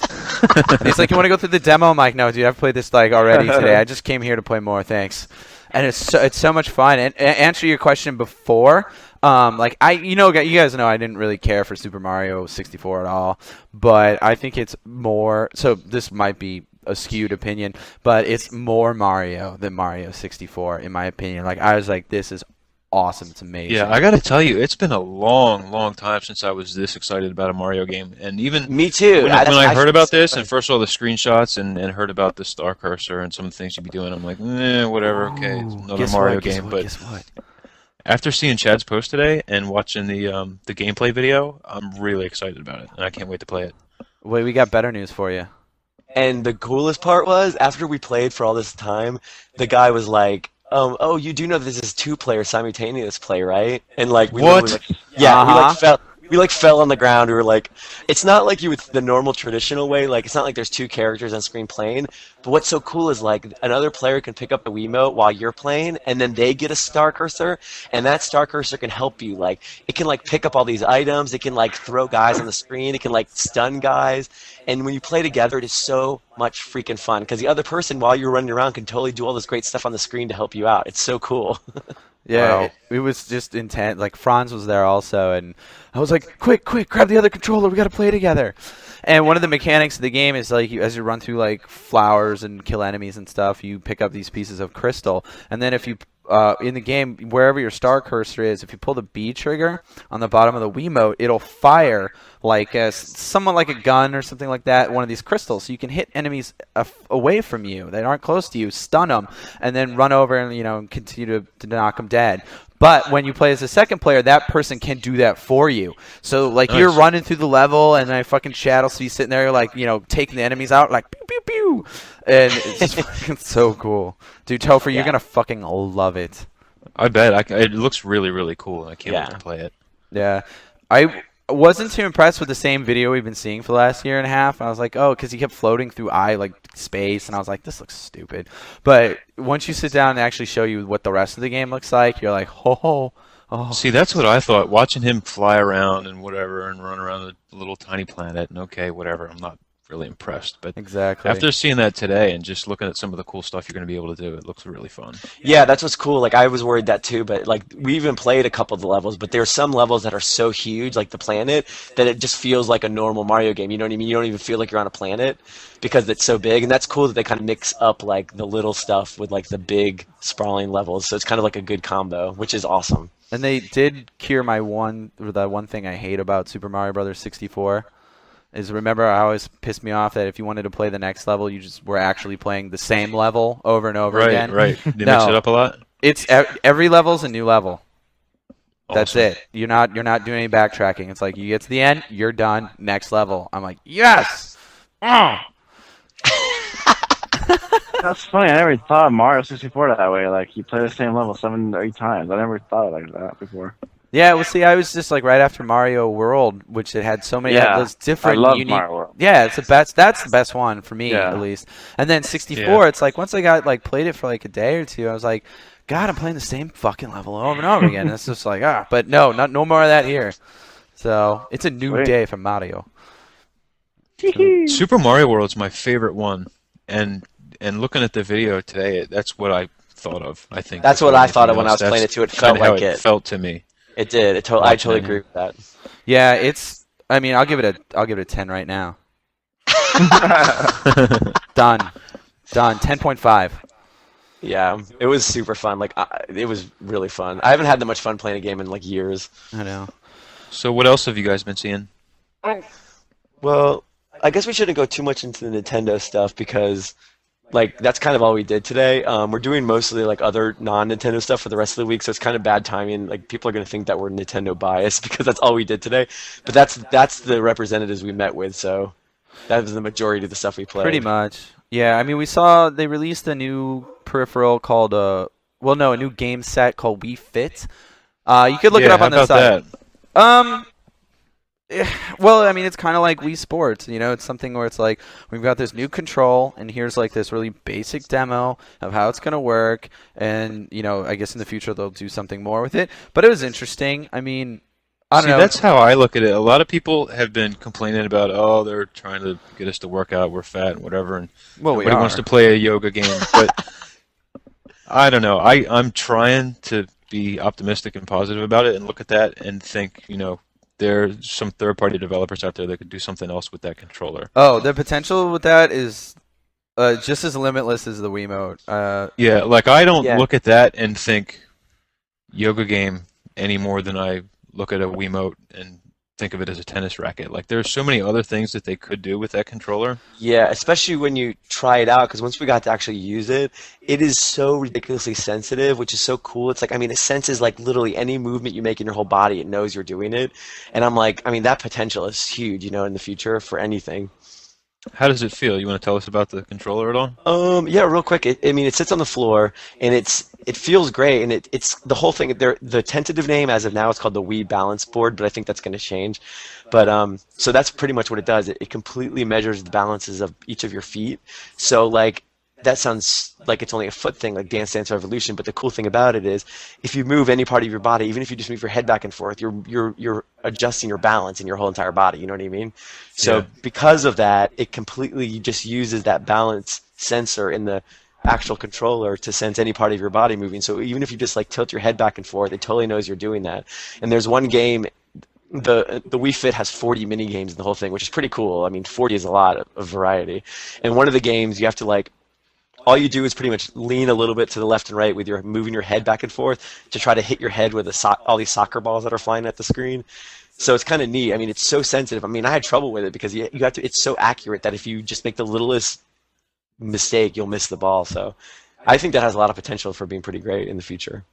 And he's like, you want to go through the demo? I'm like, no, dude, I've played this like already today. I just came here to play more. Thanks. And it's so much fun. And answer your question before, like you guys know I didn't really care for Super Mario 64 at all, but I think it's more. So this might be a skewed opinion, but it's more Mario than Mario 64 in my opinion. Like I was like, this is awesome. It's amazing. Yeah, I gotta tell you, it's been a long, long time since I was this excited about a Mario game. And even Me too. when I heard about this and and first saw the screenshots and heard about the star cursor and some of the things you'd be doing, I'm like, whatever, okay, it's another Guess Mario what, guess game. what, But guess what? after seeing Chad's post today and watching the gameplay video, I'm really excited about it, and I can't wait to play it. Wait, we got better news for you. And the coolest part was, after we played for all this time, the guy was like, oh, you do know this is 2-player simultaneous play, right? And like we What? literally, like, yeah, Uh-huh. we fell on the ground. We were like, it's not like you would the normal traditional way. Like it's not like there's 2 characters on screen playing. But what's so cool is like another player can pick up the Wiimote while you're playing, and then they get a star cursor, and that star cursor can help you. Like it can like pick up all these items. It can like throw guys on the screen. It can like stun guys. And when you play together, it is so much freaking fun because the other person, while you're running around, can totally do all this great stuff on the screen to help you out. It's so cool. Yeah, Wow. it was just intense. Like Franz was there also, and I was like, "Quick, grab the other controller. We got to play together." And one of the mechanics of the game is like, as you run through like flowers and kill enemies and stuff, you pick up these pieces of crystal, and then if you in the game, wherever your star cursor is, if you pull the B trigger on the bottom of the Wiimote, it'll fire like somewhat like a gun or something like that, one of these crystals. So you can hit enemies away from you that aren't close to you, stun them, and then run over and continue to knock them dead. But when you play as a second player, that person can do that for you. So like you're Nice. running through the level, and I fucking Chad will be sitting there like taking the enemies out like pew pew pew, and it's fucking so cool, dude. Topher, you're gonna fucking love it. I bet. It looks really, really cool, and I can't wait to play it. Yeah, I wasn't too impressed with the same video we've been seeing for the last year and a half. I was like, oh, because he kept floating through like space, and I was like, this looks stupid. But once you sit down and actually show you what the rest of the game looks like, you're like, oh. See, that's what I thought. Watching him fly around and whatever, and run around a little tiny planet, and okay, whatever. I'm not really impressed, but Exactly. after seeing that today and just looking at some of the cool stuff you're going to be able to do, it looks really fun. Yeah, that's what's cool. Like I was worried that too, but like we even played a couple of the levels, but there are some levels that are so huge, like the planet, that it just feels like a normal Mario game. You know what I mean? You don't even feel like you're on a planet because it's so big, and that's cool that they kind of mix up like the little stuff with like the big sprawling levels. So it's kind of like a good combo, which is awesome. And they did cure the one thing I hate about Super Mario Brothers 64. Is remember I always pissed me off that if you wanted to play the next level, you just were actually playing the same level over and over again. Right. They mix it up a lot. It's every level's a new level. That's Awesome. it. You're not doing any backtracking. It's like you get to the end, you're done, next level. I'm like, yes. Oh. That's funny. I never thought of Mario 64 that way. Like you play the same level 7 or 8 times. I never thought like that before. Yeah, well, see, I was just like right after Mario World, which it had so many those different, I love unique. Mario World. Yeah, it's the best. That's the best one for me, Yeah. at least. And then 64, Yeah. it's like once I got played it for like a day or two, I was like, God, I'm playing the same fucking level over and over again. And it's just like but no more of that here. So it's a new Sweet. day for Mario. Super Mario World's my favorite one, and looking at the video today, that's what I thought of. I think That's what I thought of when I was playing it too. It felt kinda how like it. felt to me. It did. I Watching totally it. agree with that. Yeah, it's. I mean, I'll give it a 10 right now. Done. 10.5. Yeah, it was super fun. Like it was really fun. I haven't had that much fun playing a game in like years. I know. So what else have you guys been seeing? Well, I guess we shouldn't go too much into the Nintendo stuff because, like, that's kind of all we did today. We're doing mostly like other non-Nintendo stuff for the rest of the week, so it's kind of bad timing. Like, people are going to think that we're Nintendo biased because that's all we did today. But that's the representatives we met with, so that was the majority of the stuff we played. Pretty much. Yeah, I mean, we saw they released a new peripheral called a new game set called Wii Fit. You could look it up on the how site. about Well, I mean, it's kind of like Wii Sports, It's something where it's like we've got this new control, and here's like this really basic demo of how it's gonna work, and I guess in the future they'll do something more with it. But it was interesting. I mean, I don't know. That's how I look at it. A lot of people have been complaining about, they're trying to get us to work out, we're fat and whatever, and Well, we nobody wants are. to play a yoga game. But I don't know. I'm trying to be optimistic and positive about it and look at that and think, there's some third-party developers out there that could do something else with that controller. Oh, the potential with that is just as limitless as the Wiimote. Yeah, like I don't Yeah. look at that and think yoga game any more than I look at a Wiimote and think of it as a tennis racket. Like there's so many other things that they could do with that controller. Yeah, especially when you try it out, because once we got to actually use it, it is so ridiculously sensitive, which is so cool. It's like, I mean, it senses like literally any movement you make in your whole body, it knows you're doing it. And I'm like, I mean, that potential is huge, in the future for anything. How does it feel? You want to tell us about the controller at all? Yeah, real quick. It sits on the floor, and it feels great, and it's the whole thing. The tentative name as of now is called the Wii Balance Board, but I think that's going to change. But so that's pretty much what it does. It completely measures the balances of each of your feet. So like that sounds like it's only a foot thing, like Dance Dance Revolution. But the cool thing about it is, if you move any part of your body, even if you just move your head back and forth, you're adjusting your balance in your whole entire body. You know what I mean? So Yeah. because of that, it completely just uses that balance sensor in the actual controller to sense any part of your body moving. So even if you just like tilt your head back and forth, it totally knows you're doing that. And there's one game. The Wii Fit has 40 mini games in the whole thing, which is pretty cool. I mean, 40 is a lot of variety. And one of the games you have to like. All you do is pretty much lean a little bit to the left and right with your moving your head back and forth to try to hit your head with all these soccer balls that are flying at the screen. So it's kind of neat. I mean, it's so sensitive. I mean, I had trouble with it because you have to. It's so accurate that if you just make the littlest mistake, you'll miss the ball. So I think that has a lot of potential for being pretty great in the future.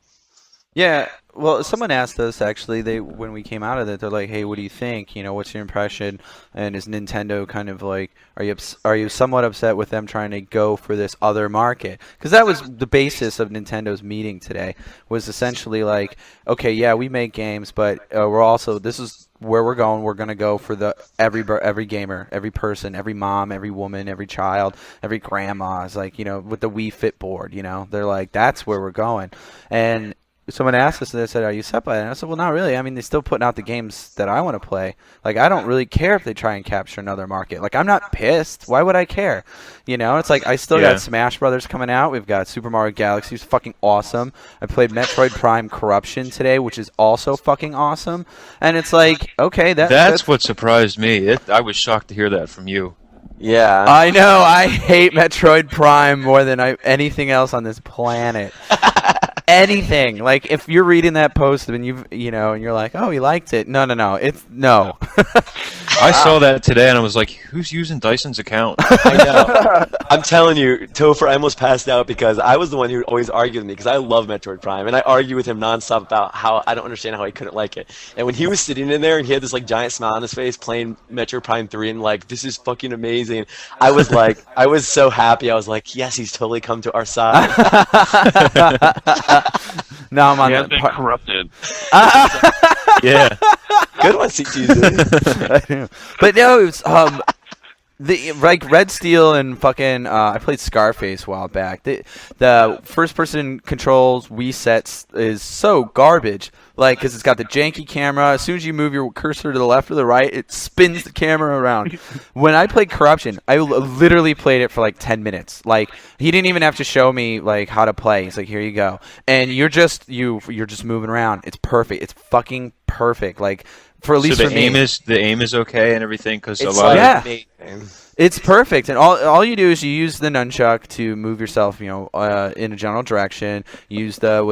Yeah, well, someone asked us actually. They when we came out of it, they're like, "Hey, what do you think? You know, what's your impression? And is Nintendo kind of like, are you somewhat upset with them trying to go for this other market? Because that was the basis of Nintendo's meeting today. Was essentially like, okay, yeah, we make games, but we're also this is where we're going. We're gonna go for the every gamer, every person, every mom, every woman, every child, every grandma. Is like, you know, with the Wii Fit board. You know, they're like, that's where we're going, and someone asked us, and they said, "Are you upset by it?" And I said, "Well, not really. I mean, they're still putting out the games that I want to play. Like, I don't really care if they try and capture another market. Like, I'm not pissed. Why would I care? You know, it's like I still Yeah. got Smash Brothers coming out. We've got Super Mario Galaxy, who's fucking awesome. I played Metroid Prime Corruption today, which is also fucking awesome. And it's like, okay, That's what surprised me. I was shocked to hear that from you. Yeah. I know. I hate Metroid Prime more than anything else on this planet. Anything. Like, if you're reading that post and you know, and you're like, oh, he liked it. No, it's no. I saw that today and I was like, who's using Dyson's account? I know. I'm telling you, Topher, I almost passed out because I was the one who would always argue with me because I love Metroid Prime and I argue with him nonstop about how I don't understand how he couldn't like it. And when he was sitting in there and he had this like giant smile on his face playing Metroid Prime 3 and like, this is fucking amazing, I was like, I was so happy. I was like, yes, he's totally come to our side. Now I'm on He has the been corrupted. Yeah. Good one, CTZ. I know. But no, it was the like Red Steel and fucking I played Scarface a while back. The first person controls Wii sets is so garbage. Like, because it's got the janky camera. As soon as you move your cursor to the left or the right, it spins the camera around. When I played Corruption, I literally played it for like 10 minutes. Like, he didn't even have to show me like how to play. He's like, here you go, and you're just moving around. It's perfect. It's fucking perfect. Like, for at least So for me. the aim is okay and everything because a It's lot like Yeah. amazing. It's perfect, and all you do is you use the nunchuck to move yourself, you know, in a general direction. Use the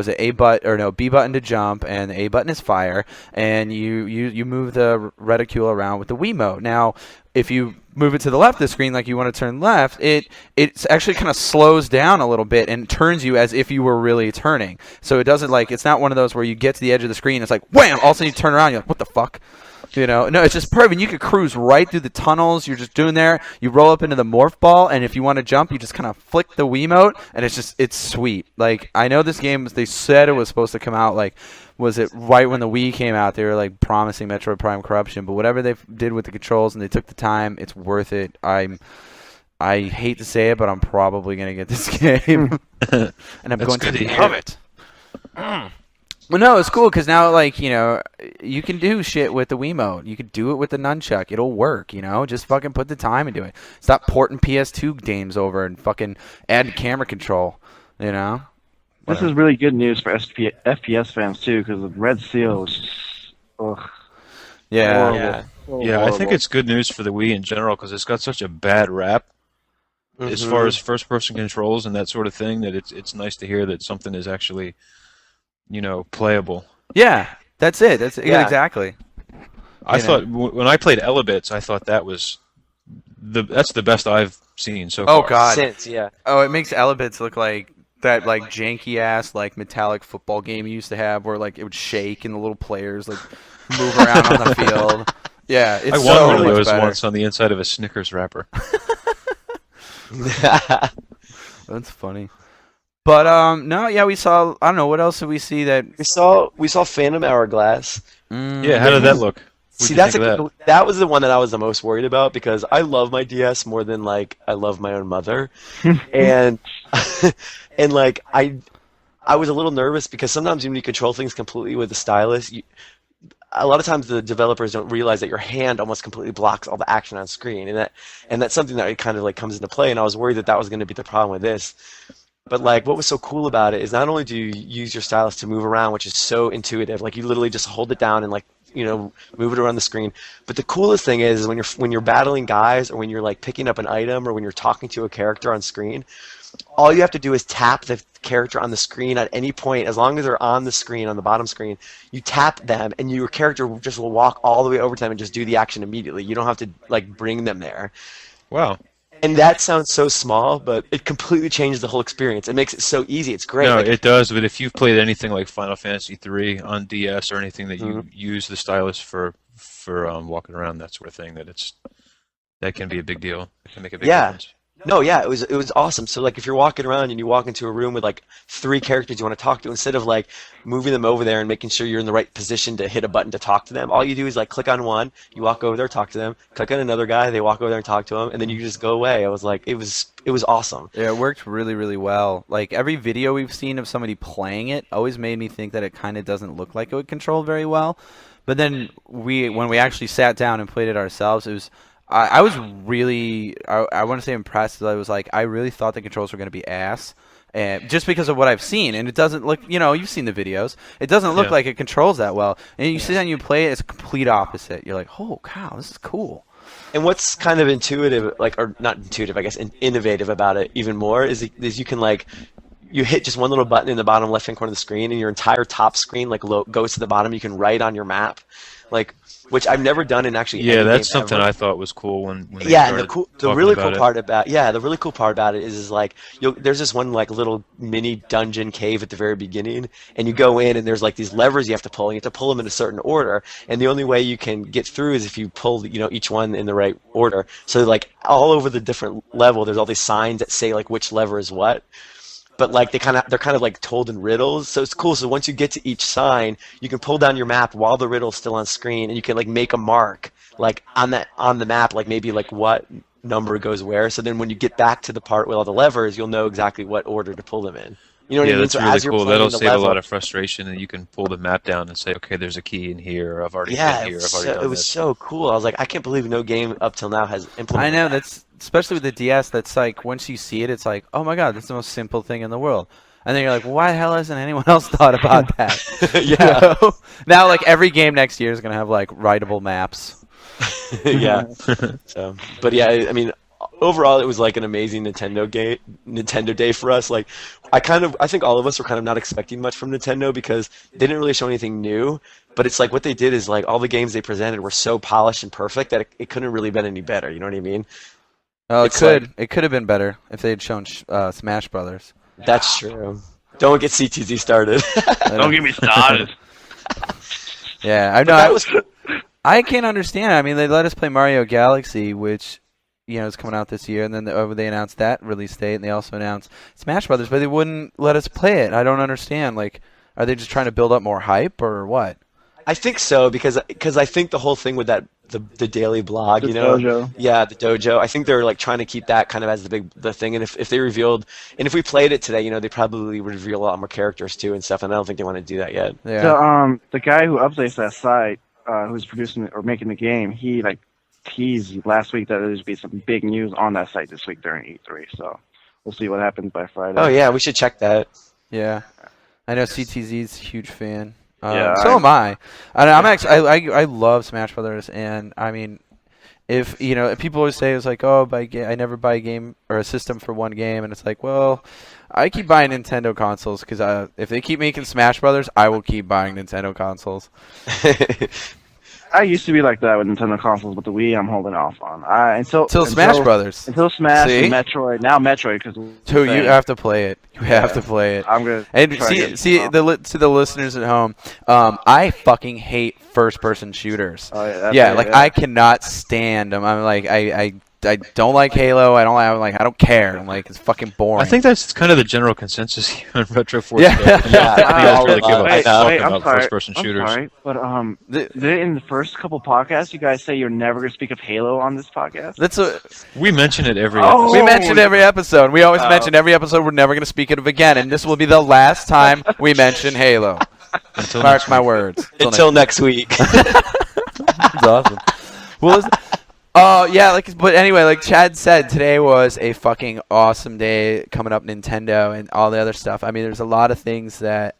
B button to jump, and the A button is fire, and you move the reticule around with the Wiimote. Now, if you move it to the left of the screen, like you want to turn left, it's actually kind of slows down a little bit and turns you as if you were really turning. So it doesn't like it's not one of those where you get to the edge of the screen, it's like wham, all of a sudden you turn around, you're like, what the fuck? You know, no, it's just perfect. You could cruise right through the tunnels. You're just doing there. You roll up into the morph ball, and if you want to jump, you just kind of flick the Wiimote, and it's sweet. Like, I know this game, they said it was supposed to come out, like, was it right when the Wii came out? They were, like, promising Metroid Prime Corruption, but whatever they did with the controls and they took the time, it's worth it. I hate to say it, but I'm probably going to get this game, and I'm That's going good to to hear. love it. Well, no, it's cool because now, like, you know, you can do shit with the Wiimote. You could do it with the nunchuck. It'll work, you know? Just fucking put the time into it. Stop porting PS2 games over and fucking add camera control, you know? This is really good news for FPS fans too, because the Red Seal was just, ugh, Yeah. horrible. Yeah. So Yeah, I think horrible. it's good news for the Wii in general because it's got such a bad rap as far as first-person controls and that sort of thing that it's nice to hear that something is actually, you know, playable. Yeah, that's it. Yeah. Exactly. I You know. thought when I played Elebits, I thought that's the best I've seen so far. Oh, God. Since, yeah. Oh, it makes Elebits look like that, like, janky-ass, like, metallic football game you used to have where, like, it would shake and the little players, like, move around on the field. Yeah, it's I won so one of much those better. once on the inside of a Snickers wrapper. That's funny. But no, yeah, we saw. I don't know what else did we see that. we saw Phantom Hourglass. Yeah, how did that look? What'd See, you that's think of that was the one that I was the most worried about because I love my DS more than like I love my own mother, and and like I was a little nervous because sometimes when you control things completely with the stylus, a lot of times the developers don't realize that your hand almost completely blocks all the action on screen, and that's something that kind of like comes into play. And I was worried that that was going to be the problem with this. But like, what was so cool about it is not only do you use your stylus to move around, which is so intuitive, like you literally just hold it down and like, you know, move it around the screen. But the coolest thing is when you're battling guys or when you're like picking up an item or when you're talking to a character on screen, all you have to do is tap the character on the screen at any point, as long as they're on the screen, on the bottom screen, you tap them and your character just will walk all the way over to them and just do the action immediately. You don't have to like bring them there. Wow. And that sounds so small, but it completely changes the whole experience. It makes it so easy. It's great. No, Like, it does. But if you've played anything like Final Fantasy 3 on DS or anything that you use the stylus for walking around, that sort of thing, that can be a big deal. It can make a big yeah. difference. No, yeah, it was awesome. So like if you're walking around and you walk into a room with like 3 characters you want to talk to, instead of like moving them over there and making sure you're in the right position to hit a button to talk to them, all you do is like click on one, you walk over there, talk to them, click on another guy, they walk over there and talk to them, and then you just go away. I was like, it was awesome. Yeah, it worked really, really well. Like every video we've seen of somebody playing it always made me think that it kind of doesn't look like it would control very well. But then when we actually sat down and played it ourselves, it was I was really I want to say impressed. I was like I really thought the controls were going to be ass. And just because of what I've seen, and it doesn't look, you've seen the videos. It doesn't look Yeah. like it controls that well. And you sit down and you play it, it's a complete opposite. You're like, oh cow, this is cool. And what's kind of intuitive, like, or not intuitive, I guess, innovative about it even more is you can like you hit just one little button in the bottom left-hand corner of the screen, and your entire top screen like goes to the bottom. You can write on your map, like, which I've never done in actually. Yeah, any that's game something ever. I thought was cool when they Yeah, and started the talking really about cool it. part about the really cool part about it is like there's this one like little mini dungeon cave at the very beginning, and you go in and there's like these levers you have to pull, and you have to pull them in a certain order, and the only way you can get through is if you pull each one in the right order. So like all over the different level, there's all these signs that say like which lever is what. But like they're kind of like told in riddles, so it's cool. So once you get to each sign, you can pull down your map while the riddle's still on screen, and you can like make a mark like on the map, like maybe like what number goes where. So then when you get back to the part with all the levers, you'll know exactly what order to pull them in. You know what I Yeah, mean? that's So really as you're cool. playing That'll the save a level, lot of frustration, and you can pull the map down and say, okay, there's a key in here, or I've already yeah, been here, I've already done it was this. so cool. I was like, I can't believe no game up till now has I implemented know, that. that's especially with the DS. That's like once you see it, it's like, oh my god, that's the most simple thing in the world. And then you're like, well, why the hell hasn't anyone else thought about that? Yeah. Now, like every game next year is gonna have like writable maps. Yeah. So, but yeah, I mean, overall, it was like an amazing Nintendo day for us. Like, I think all of us were kind of not expecting much from Nintendo because they didn't really show anything new. But it's like what they did is like all the games they presented were so polished and perfect that it couldn't have really been any better. You know what I mean? Oh, It's it could have been better if they had shown Smash Brothers. That's true. Don't get CTZ started. Don't get me started. Yeah, I know. That was I can't understand. I mean, they let us play Mario Galaxy, which is coming out this year, and then they announced that release date, and they also announced Smash Brothers, but they wouldn't let us play it. I don't understand. Like, are they just trying to build up more hype, or what? I think so because I think the whole thing with that the daily blog, The dojo. yeah, the dojo. I think they're like trying to keep that kind of as the thing. And if they revealed, and if we played it today, they probably would reveal a lot more characters too and stuff. And I don't think they want to do that yet. Yeah. The guy who updates that site, who's producing it or making the game, he like teased last week that there's be some big news on that site this week during E3. So we'll see what happens by Friday. Oh yeah, we should check that. Yeah. I know CTZ's a huge fan. Yeah, So am I. And I'm actually I love Smash Brothers, and I mean, if people always say it's like, oh, I never buy a game or a system for one game, and it's like, well, I keep buying Nintendo consoles because if they keep making Smash Brothers, I will keep buying Nintendo consoles. I used to be like that with Nintendo consoles, but the Wii I'm holding off on. Until Smash Brothers. Until Smash See? and Metroid. Now Metroid because So you have to play it. You have to play it. I'm gonna And try to get to the listeners at home, I fucking hate first-person shooters. Oh, yeah, that's Yeah, it, like yeah. I cannot stand them. I'm like I don't like Halo. I don't care. I'm like it's fucking boring. I think that's kind of the general consensus here on Retroforce. Yeah. though. I Yeah, think I guys really give a wait, fuck I'm about sorry. first-person shooters. I'm sorry, but in the first couple podcasts, you guys say you're never gonna speak of Halo on this podcast. That's We mention it every Oh. episode. we mentioned every episode. We always mention every episode. We're never going to speak of it again, and this will be the last time we mention Halo. Until Mark next my week. words. Until next week. That's awesome. Well, but anyway, like Chad said, today was a fucking awesome day coming up Nintendo and all the other stuff. I mean, there's a lot of things we're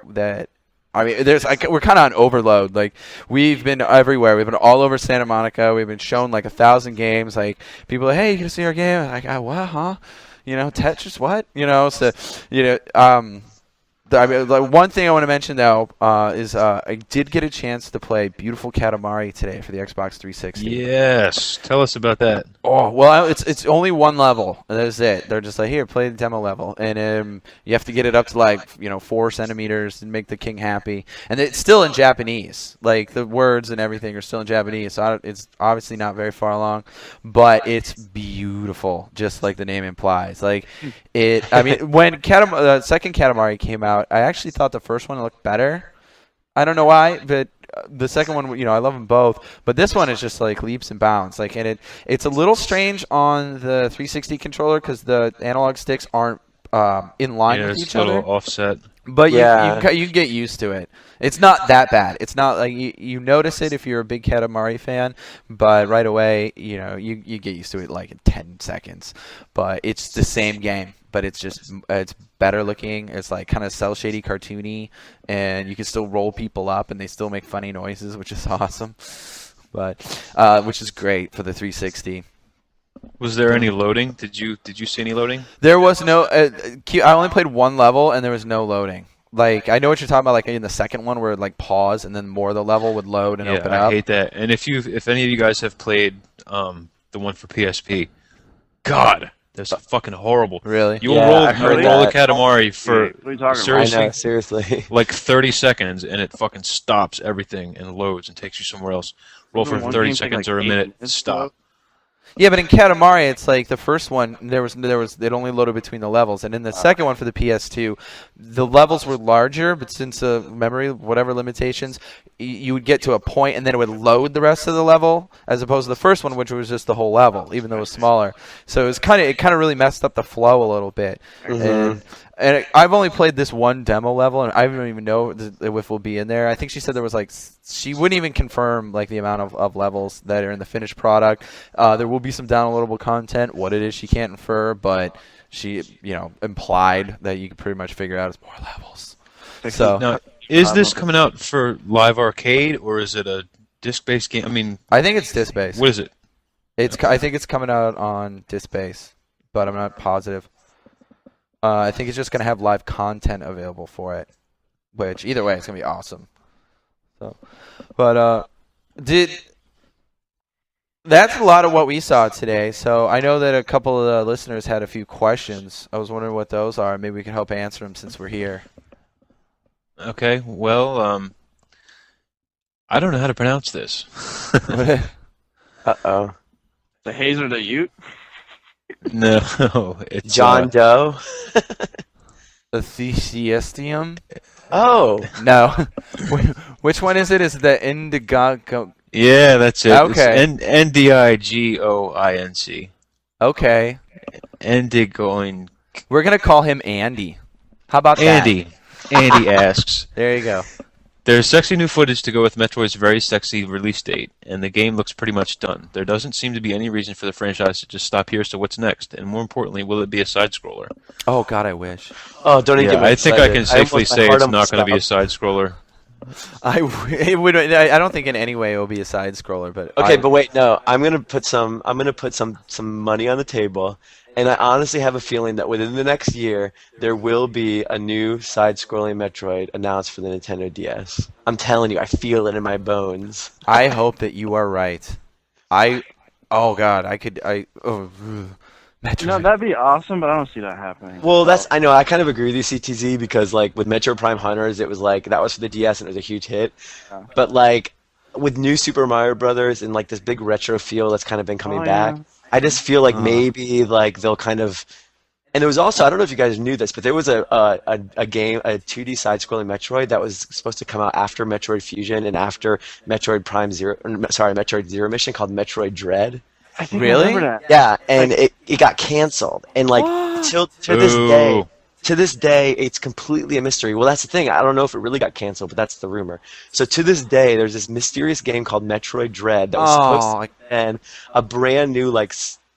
kind of on overload. Like, we've been everywhere. We've been all over Santa Monica. We've been shown like 1,000 games. Like, people are like, hey, you gonna see our game? I'm like, what, huh? Tetris, what? So, I mean, like, one thing I want to mention though is I did get a chance to play Beautiful Katamari today for the Xbox 360. Yes. Tell us about that. Oh well, it's only one level. And that's it. They're just like, here, play the demo level, and you have to get it up to like 4 centimeters and make the king happy. And it's still in Japanese. Like the words and everything are still in Japanese, so it's obviously not very far along. But it's beautiful, just like the name implies. Like it. I mean, when the second Katamari came out, I actually thought the first one looked better. I don't know why, but the second one, I love them both. But this one is just like leaps and bounds. Like, and it's a little strange on the 360 controller because the analog sticks aren't in line with each it's a little other. offset. But you get used to it. It's not that bad. It's not like you notice it if you're a big Katamari fan, but right away, you get used to it like in 10 seconds. But it's the same game, but it's better looking. It's like kind of cel shady, cartoony, and you can still roll people up, and they still make funny noises, which is awesome. But which is great for the 360. Was there any loading? Did you see any loading? There was no. I only played one level, and there was no loading. Like, I know what you're talking about, like in the second one where it like pause and then more of the level would load and open up. I hate that. And if any of you guys have played the one for PSP, God, that's fucking horrible. Really? You'll Yeah, roll I heard the that. Katamari for What are you talking seriously, I know, seriously. like 30 seconds, and it fucking stops everything and loads and takes you somewhere else. Roll for One 30 game take, seconds like, or a 8 minute, minutes stop. Yeah, but in Katamari, it's like the first one, it only loaded between the levels, and in the second one for the PS2, the levels were larger, but since memory, whatever limitations, you would get to a point, and then it would load the rest of the level, as opposed to the first one, which was just the whole level, even though it was smaller. So it kind of really messed up the flow a little bit. And I've only played this one demo level, and I don't even know if we'll be in there. I think she said there was she wouldn't even confirm like the amount of levels that are in the finished product. There will be some downloadable content. What it is, she can't infer, but she implied that you could pretty much figure out as more levels. So Now, is this coming out for live arcade or is it a disc-based game? I mean, I think it's disc-based. what is it? I think it's coming out on disc-based, but I'm not positive. I think it's just going to have live content available for it, which either way, it's going to be awesome. So, but that's a lot of what we saw today. So I know that a couple of the listeners had a few questions. I was wondering what those are. Maybe we can help answer them since we're here. Okay, well, I don't know how to pronounce this. Uh-oh. The Hazer the Ute? No, it's John Doe? The Thesiestium? Oh. No. Which one is it? Is it the Indigo? Yeah, that's it. Okay. It's Ndigoinc. Okay. Indigoin. We're going to call him Andy. How about that? Andy asks, There you go. there's sexy new footage to go with Metroid's very sexy release date, and the game looks pretty much done. There doesn't seem to be any reason for the franchise to just stop here, so what's next? And more importantly, will it be a side-scroller? Oh, God, I wish. Oh, don't even get me I think I excited. can safely almost- my say heart it's not going to be a stopped. side-scroller. I don't think in any way it will be a side-scroller, but Okay, but wait, no. I'm gonna put some money on the table, and I honestly have a feeling that within the next year there will be a new side-scrolling Metroid announced for the Nintendo DS. I'm telling you, I feel it in my bones. I hope that you are right. Oh God, Metroid. That'd be awesome, but I don't see that happening. Well, I know I kind of agree with you, CTZ, because like with Metro Prime Hunters, it was like that was for the DS and it was a huge hit. Yeah. But like with new Super Mario Brothers and like this big retro feel that's kind of been coming back, yeah. I just feel like maybe like they'll kind of. And there was also, I don't know if you guys knew this, but there was a game, a 2D side-scrolling Metroid that was supposed to come out after Metroid Fusion and after Metroid Zero Mission called Metroid Dread. I think Really? I remember that. Yeah, and it got canceled. And like to this day, it's completely a mystery. Well, that's the thing. I don't know if it really got canceled, but that's the rumor. So to this day, there's this mysterious game called Metroid Dread that was supposed to be a brand new like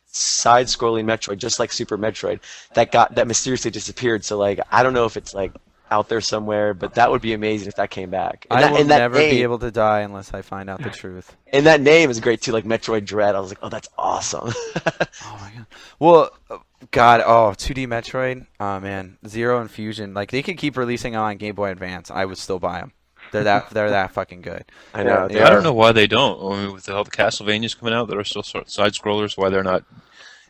side-scrolling Metroid, just like Super Metroid, that mysteriously disappeared. So like I don't know if it's like out there somewhere, but that would be amazing if that came back. I will never be able to die unless I find out the truth. And that name is great too, like Metroid Dread. I was like, oh, that's awesome. Oh my God. Well, God, oh, 2D Metroid. Oh man, Zero and Fusion. Like they could keep releasing them on Game Boy Advance. I would still buy them. They're that fucking good. I know. Yeah. They I are. don't know why they don't. I mean, with all the Castlevanias coming out that are still side scrollers, why they're not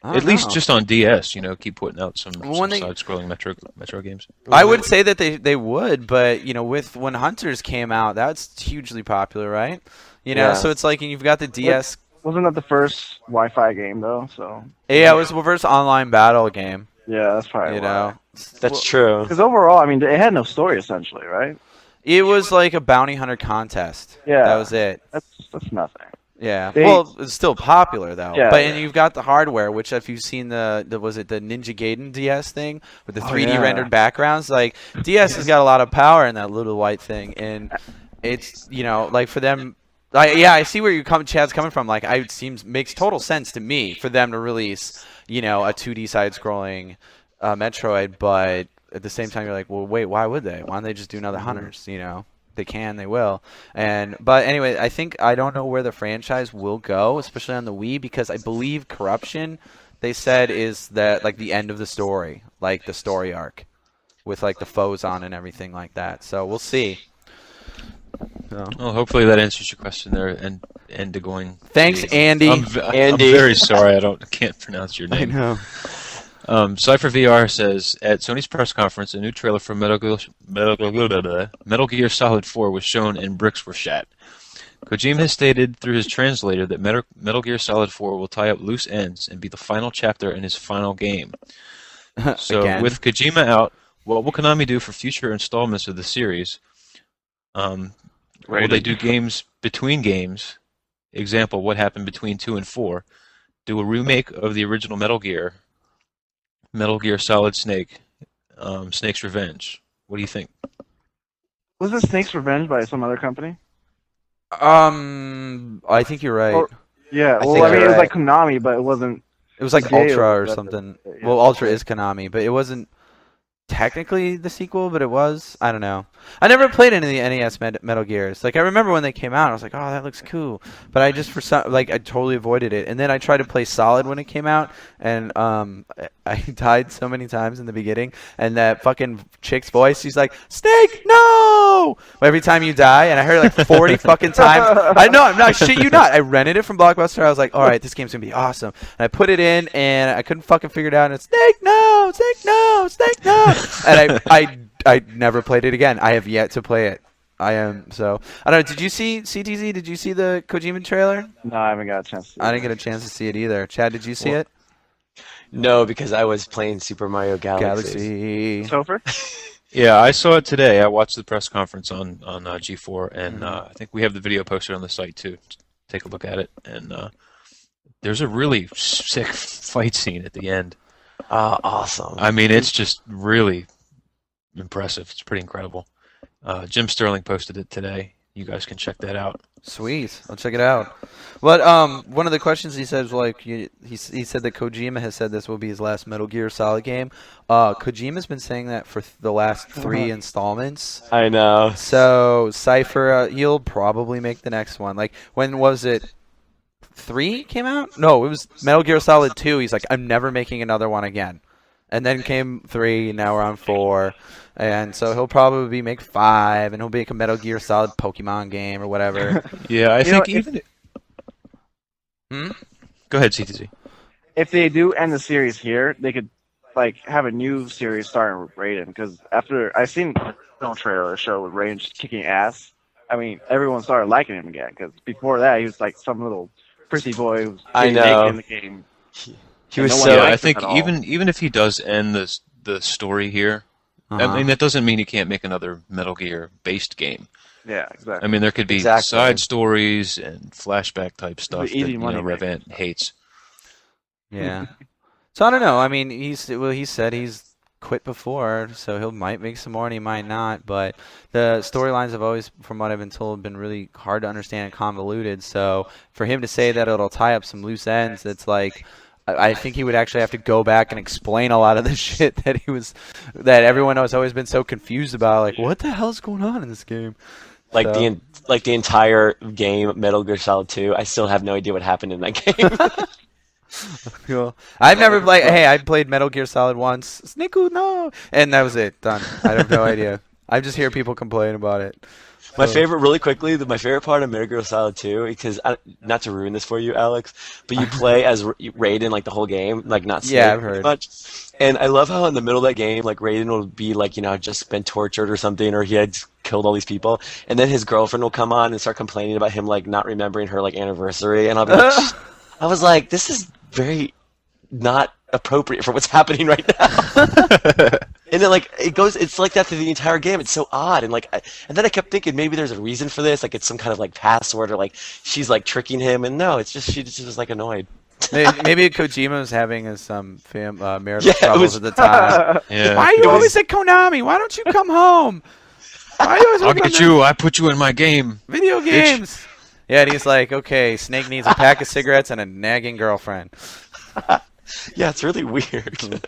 I don't at least know. just on DS. Keep putting out some When they- side scrolling Metro games. I would say that they would, but with when Hunters came out, that's hugely popular, right? Yeah. So it's like you've got the DS. Wasn't that the first Wi-Fi game though? So Yeah, it was the first online battle game. yeah, that's probably You know, That's true. Because overall, I mean, it had no story essentially, right? It was like a bounty hunter contest. Yeah. That was it. That's nothing. Yeah. They- Well, it's still popular though. Yeah, But yeah. and you've got the hardware, which if you've seen the was it the Ninja Gaiden DS thing with the 3D yeah. rendered backgrounds, like DS has got a lot of power in that little white thing, and it's like for them. I see where Chad's coming from. Like, makes total sense to me for them to release, a 2D side-scrolling Metroid, but at the same time, you're like, well, wait, why would they? Why don't they just do another Hunters? They can, they will. But anyway, I don't know where the franchise will go, especially on the Wii, because I believe Corruption, they said, is that like the end of the story, like the story arc, with like the foes on and everything like that. So we'll see. So. Well, hopefully that answers your question there, and going. Thanks, Andy. I'm very sorry, I can't pronounce your name. know. Cypher VR says at Sony's press conference, a new trailer for Metal Gear Solid 4 was shown and bricks were shat. Kojima has stated through his translator that Metal Gear Solid 4 will tie up loose ends and be the final chapter in his final game. So Again. with Kojima out, what will Konami do for future installments of the series? Will they do games between games? Example, what happened between 2 and 4? Do a remake of the original Metal Gear Solid Snake, Snake's Revenge. What do you think? Was it Snake's Revenge by some other company? I think you're right. Or- Yeah. I Well, think I mean, you're it was right. like Konami, but it wasn't. It was like Gale Ultra or was something. yeah. Well, Ultra is Konami, but it wasn't technically the sequel, but it was. I don't know. I never played any of the NES Metal Gears. Like I remember when they came out, I was like, "Oh, that looks cool," but I just I totally avoided it. And then I tried to play Solid when it came out, and I died so many times in the beginning. And that fucking chick's voice, she's like, "Snake, no!" Every time you die, and I heard it like 40 fucking times. I know, I'm not shit you not. I rented it from Blockbuster. I was like, "All right, this game's gonna be awesome." And I put it in, and I couldn't fucking figure it out. And it's Snake, no, Snake, no, Snake, no. And I never played it again. I have yet to play it. I don't know. Did you see CTZ? Did you see the Kojima trailer? No, I haven't got a chance. To I didn't get a chance to see it either. Chad, did you see it? No, because I was playing Super Mario Galaxy. Topher? Yeah, I saw it today. I watched the press conference on G4, and I think we have the video posted on the site too. Take a look at it, and there's a really sick fight scene at the end. Awesome. I mean, it's just really impressive. It's pretty incredible. Jim Sterling posted it today. You guys can check that out. Sweet, I'll check it out. But one of the questions he said was like he said that Kojima has said this will be his last Metal Gear Solid game. Kojima's been saying that for the last 3 installments. I know. So Cypher, he'll probably make the next one. Like when was it? 3 came out? No, it was Metal Gear Solid 2. He's like, I'm never making another one again. And then came 3, now we're on 4. And so he'll probably make 5, and he'll make a Metal Gear Solid Pokemon game or whatever. Yeah, I think even. Hmm? Go ahead, CTZ. If they do end the series here, they could like have a new series starting with Raiden. Because after I seen the film trailer show with Raiden just kicking ass, I mean everyone started liking him again. Because before that he was like some little prissy boy who was I getting know. naked in the game. He was No one so. Yeah, liked I him think at all. even if he does end the story here, Uh-huh. I mean that doesn't mean he can't make another Metal Gear based game. Yeah, exactly. I mean there could be Exactly. side stories and flashback type stuff that easy money Revant hates. Yeah. So I don't know. I mean, he said he's quit before, so he might make some more and he might not. But the storylines have always, from what I've been told, been really hard to understand and convoluted. So for him to say that it'll tie up some loose ends, it's like I think he would actually have to go back and explain a lot of the shit that everyone has always been so confused about. Like, what the hell's going on in this game? Like So- the entire game, Metal Gear Solid 2. I still have no idea what happened in that game. Cool. I've never played. Hey, I played Metal Gear Solid once. Snickle, no, and that was it. Done. I have no idea. I just hear people complain about it. My favorite, really quickly, my favorite part of Metal Gear Solid 2, because not to ruin this for you, Alex, but you play as Raiden like the whole game, like not Snake Yeah, I've pretty heard. much. And I love how in the middle of that game, like Raiden will be like, just been tortured or something, or he had killed all these people, and then his girlfriend will come on and start complaining about him like not remembering her like anniversary, and I'll be like, I was like, this is very not appropriate for what's happening right now. And then it's like that through the entire game. It's so odd, and and then I kept thinking maybe there's a reason for this, like it's some kind of like password, or like she's like tricking him, and no, it's just she just was like annoyed. Maybe Kojima was having some marital Yeah, it troubles was- at the time. Yeah. Why are you always at Konami? Why don't you come home? Why are you always I'll working on get you. I put you in my game. video games? Yeah, and he's like, okay, Snake needs a pack of cigarettes and a nagging girlfriend. Yeah, it's really weird.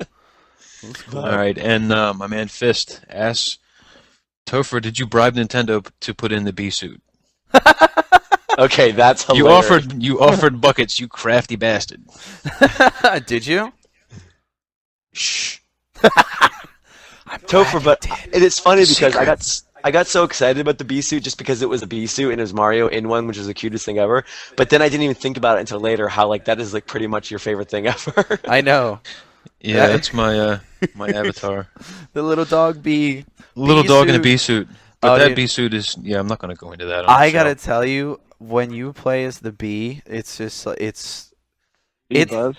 All right, and my man Fist asks, Topher, did you bribe Nintendo to put in the B suit? Okay, that's hilarious. You offered buckets, you crafty bastard. Did you? Shh. Topher, but it's funny because I got so excited about the B suit just because it was a B suit and it was Mario in one, which was the cutest thing ever. But then I didn't even think about it until later how like that is like pretty much your favorite thing ever. I know. Yeah, that's my my avatar. The little dog bee. Little Bee dog in a suit. B suit. But Oh, that dude. B suit is I'm not gonna go into that. I gotta tell you, when you play as the bee, it's just it's Buzz.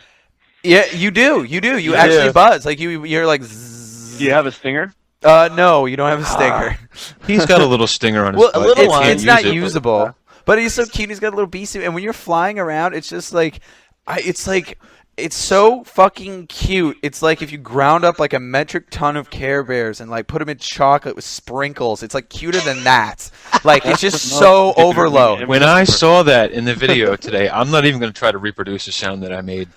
yeah, you do. You Yeah. actually buzz like you're like. Zzz. Do you have a stinger? No, you don't have a stinger. He's got a little stinger on his Well, a butt. little You one. can't It's not use it. usable, but he's so cute. He's got a little bee suit, and when you're flying around, it's just like, it's so fucking cute. It's like if you ground up like a metric ton of Care Bears and like put them in chocolate with sprinkles. It's like cuter than that. Like it's just so overload. When I saw that in the video today, I'm not even going to try to reproduce the sound that I made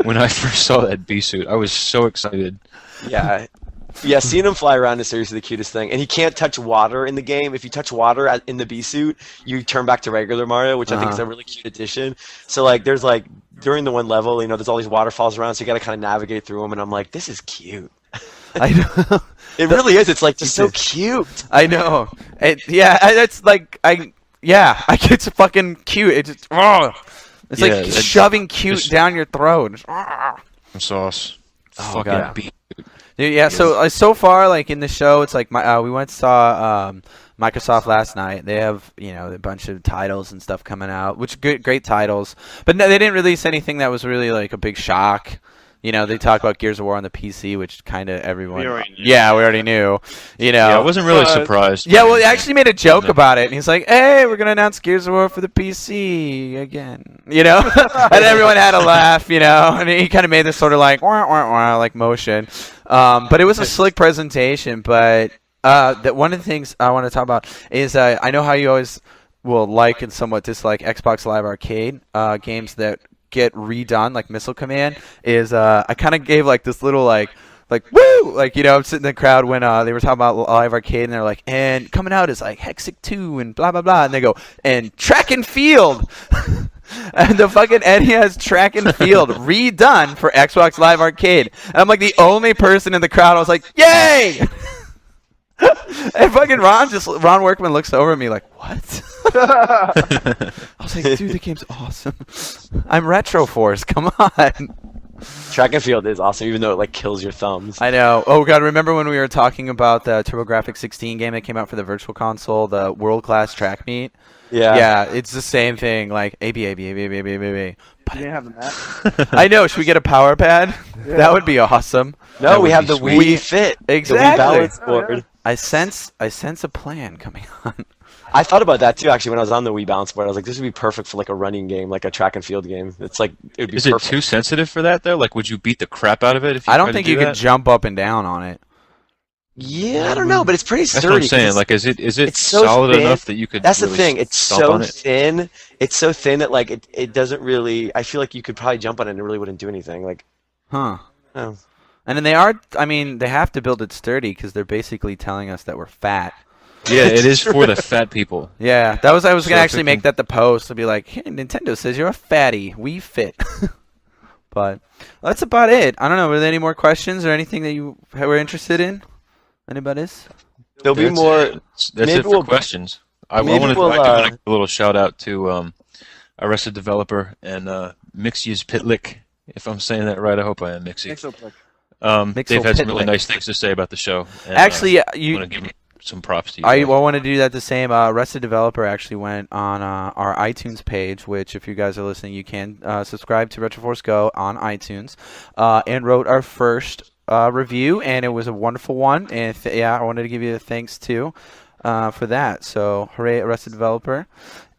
when I first saw that bee suit. I was so excited. Yeah. Yeah, seeing him fly around is seriously the cutest thing. And he can't touch water in the game. If you touch water in the bee suit, you turn back to regular Mario, which I think is a really cute addition. So there's during the one level, there's all these waterfalls around, so you got to kind of navigate through them. And I'm like, this is cute. I know. It really is. It's like just so cute. I know. That's like it's fucking cute. It's just, it's Yeah, like that's shoving cute just- down your throat. Sauce. Oh, Fucking God. bee. Dude, yeah. So far, like in the show, it's like we went and saw Microsoft last night. They have a bunch of titles and stuff coming out, which great titles. But no, they didn't release anything that was really like a big shock. They talk about Gears of War on the PC, which kind of everyone. We already knew. Yeah, we already knew. Yeah, I wasn't really surprised. Yeah, well, he actually made a joke about it, and he's like, "Hey, we're gonna announce Gears of War for the PC again," and everyone had a laugh, and he kind of made this sort of like wah, wah, wah, like motion, but it was a slick presentation. But one of the things I want to talk about is I know how you always will like and somewhat dislike Xbox Live Arcade games that get redone, like Missile Command. Is I kind of gave like this little like woo, like I'm sitting in the crowd when they were talking about Live Arcade, and they're like, and coming out is like Hexic 2 and blah blah blah, and they go and Track and Field, and the fucking NES Track and Field redone for Xbox Live Arcade, and I'm like the only person in the crowd. I was like, yay! And fucking Ron Workman looks over at me like, what? I was like, dude, the game's awesome. I'm Retroforce, come on. Track and Field is awesome, even though it kills your thumbs. I know. Oh god, remember when we were talking about the TurboGrafx 16 game that came out for the Virtual Console, the World Class Track Meet? Yeah. Yeah, it's the same thing, like A B A B A B A B A B A B A. You didn't have the map. I know. Should we get a power pad? That would be awesome. No, That we would have be the sweet. Wii Fit. Exactly. The Wii balance board. I sense a plan coming on. I thought about that too, actually, when I was on the Wii balance board. I was like, this would be perfect for a running game, like a track and field game. It's it would be Is it perfect. too sensitive for that though? Like, would you beat the crap out of it if you I don't tried to think do you that? can jump up and down on it. Yeah, I don't know, but it's pretty That's sturdy. what I'm saying. 'cause Like, is it it's so solid thin. enough that you could? that's the really thing. It's stomp so on it? thin. It's so thin that it doesn't really. I feel like you could probably jump on it and it really wouldn't do anything. Huh. Oh. And then they have to build it sturdy because they're basically telling us that we're fat. Yeah, it is for the fat people. Yeah, I was So gonna if actually it make can- that the post to be like, hey, Nintendo says you're a fatty. We fit. But that's about it. I don't know. Were there any more questions or anything that you were interested in? Anybody's? There'll be That's more. it. That's maybe it for we'll- questions. I maybe wanted. we'll, I do want to give a little shout out to Arrested Developer and Mixius Pitlick. If I'm saying that right, I hope I am, Mixie. They've had some really Pitlick. nice things to say about the show. And, Actually, I you. want to give them some props to you. I guys. want to do that the same. Arrested Developer actually went on our iTunes page, which if you guys are listening, you can subscribe to Retroforce Go on iTunes, and wrote our first review, and it was a wonderful one. And I wanted to give you a thanks too for that. So hooray, Arrested Developer.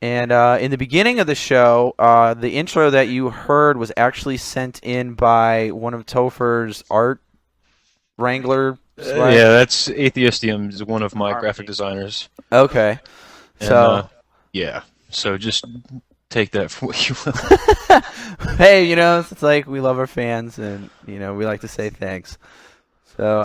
And in the beginning of the show, the intro that you heard was actually sent in by one of Topher's art wrangler. Yeah, that's Atheistium is one of my graphic designers. Okay. And, So, yeah. So just take that for what you will. hey, it's like we love our fans, and we like to say thanks. So,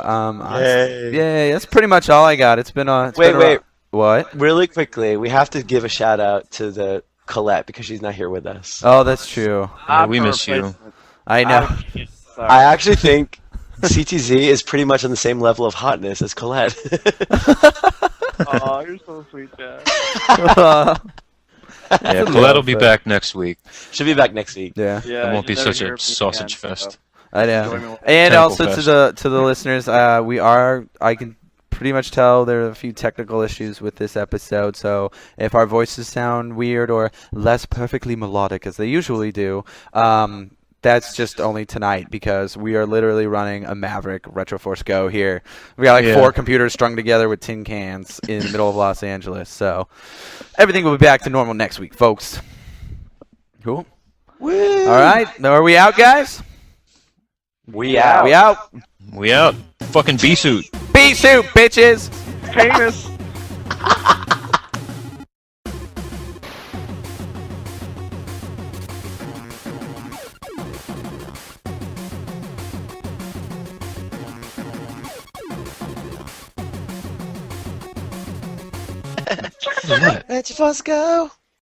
Yay. yeah, that's pretty much all I got. It's been a Wait. What? Really quickly, we have to give a shout out to the Colette because she's not here with us. Oh, that's true. Yeah, we miss you. I know. I actually think CTZ is pretty much on the same level of hotness as Colette. Oh, you're so sweet, Dad. Yeah, Colette will be back next week. She'll be back next week. Yeah. Yeah, It won't be she's never such here a for me sausage again, so. fest. I know. Enjoy me. And Tentacle also fest. to the listeners, I can pretty much tell there are a few technical issues with this episode, so if our voices sound weird or less perfectly melodic as they usually do, that's just only tonight because we are literally running a Maverick Retroforce Go here. We got like 4 computers strung together with tin cans in the middle of Los Angeles, so everything will be back to normal next week, folks. Cool. Woo! All right, are we out, guys? We out. We out. We out. Fucking B-suit. Bee suit, bitches. Penis. Retroforce Go.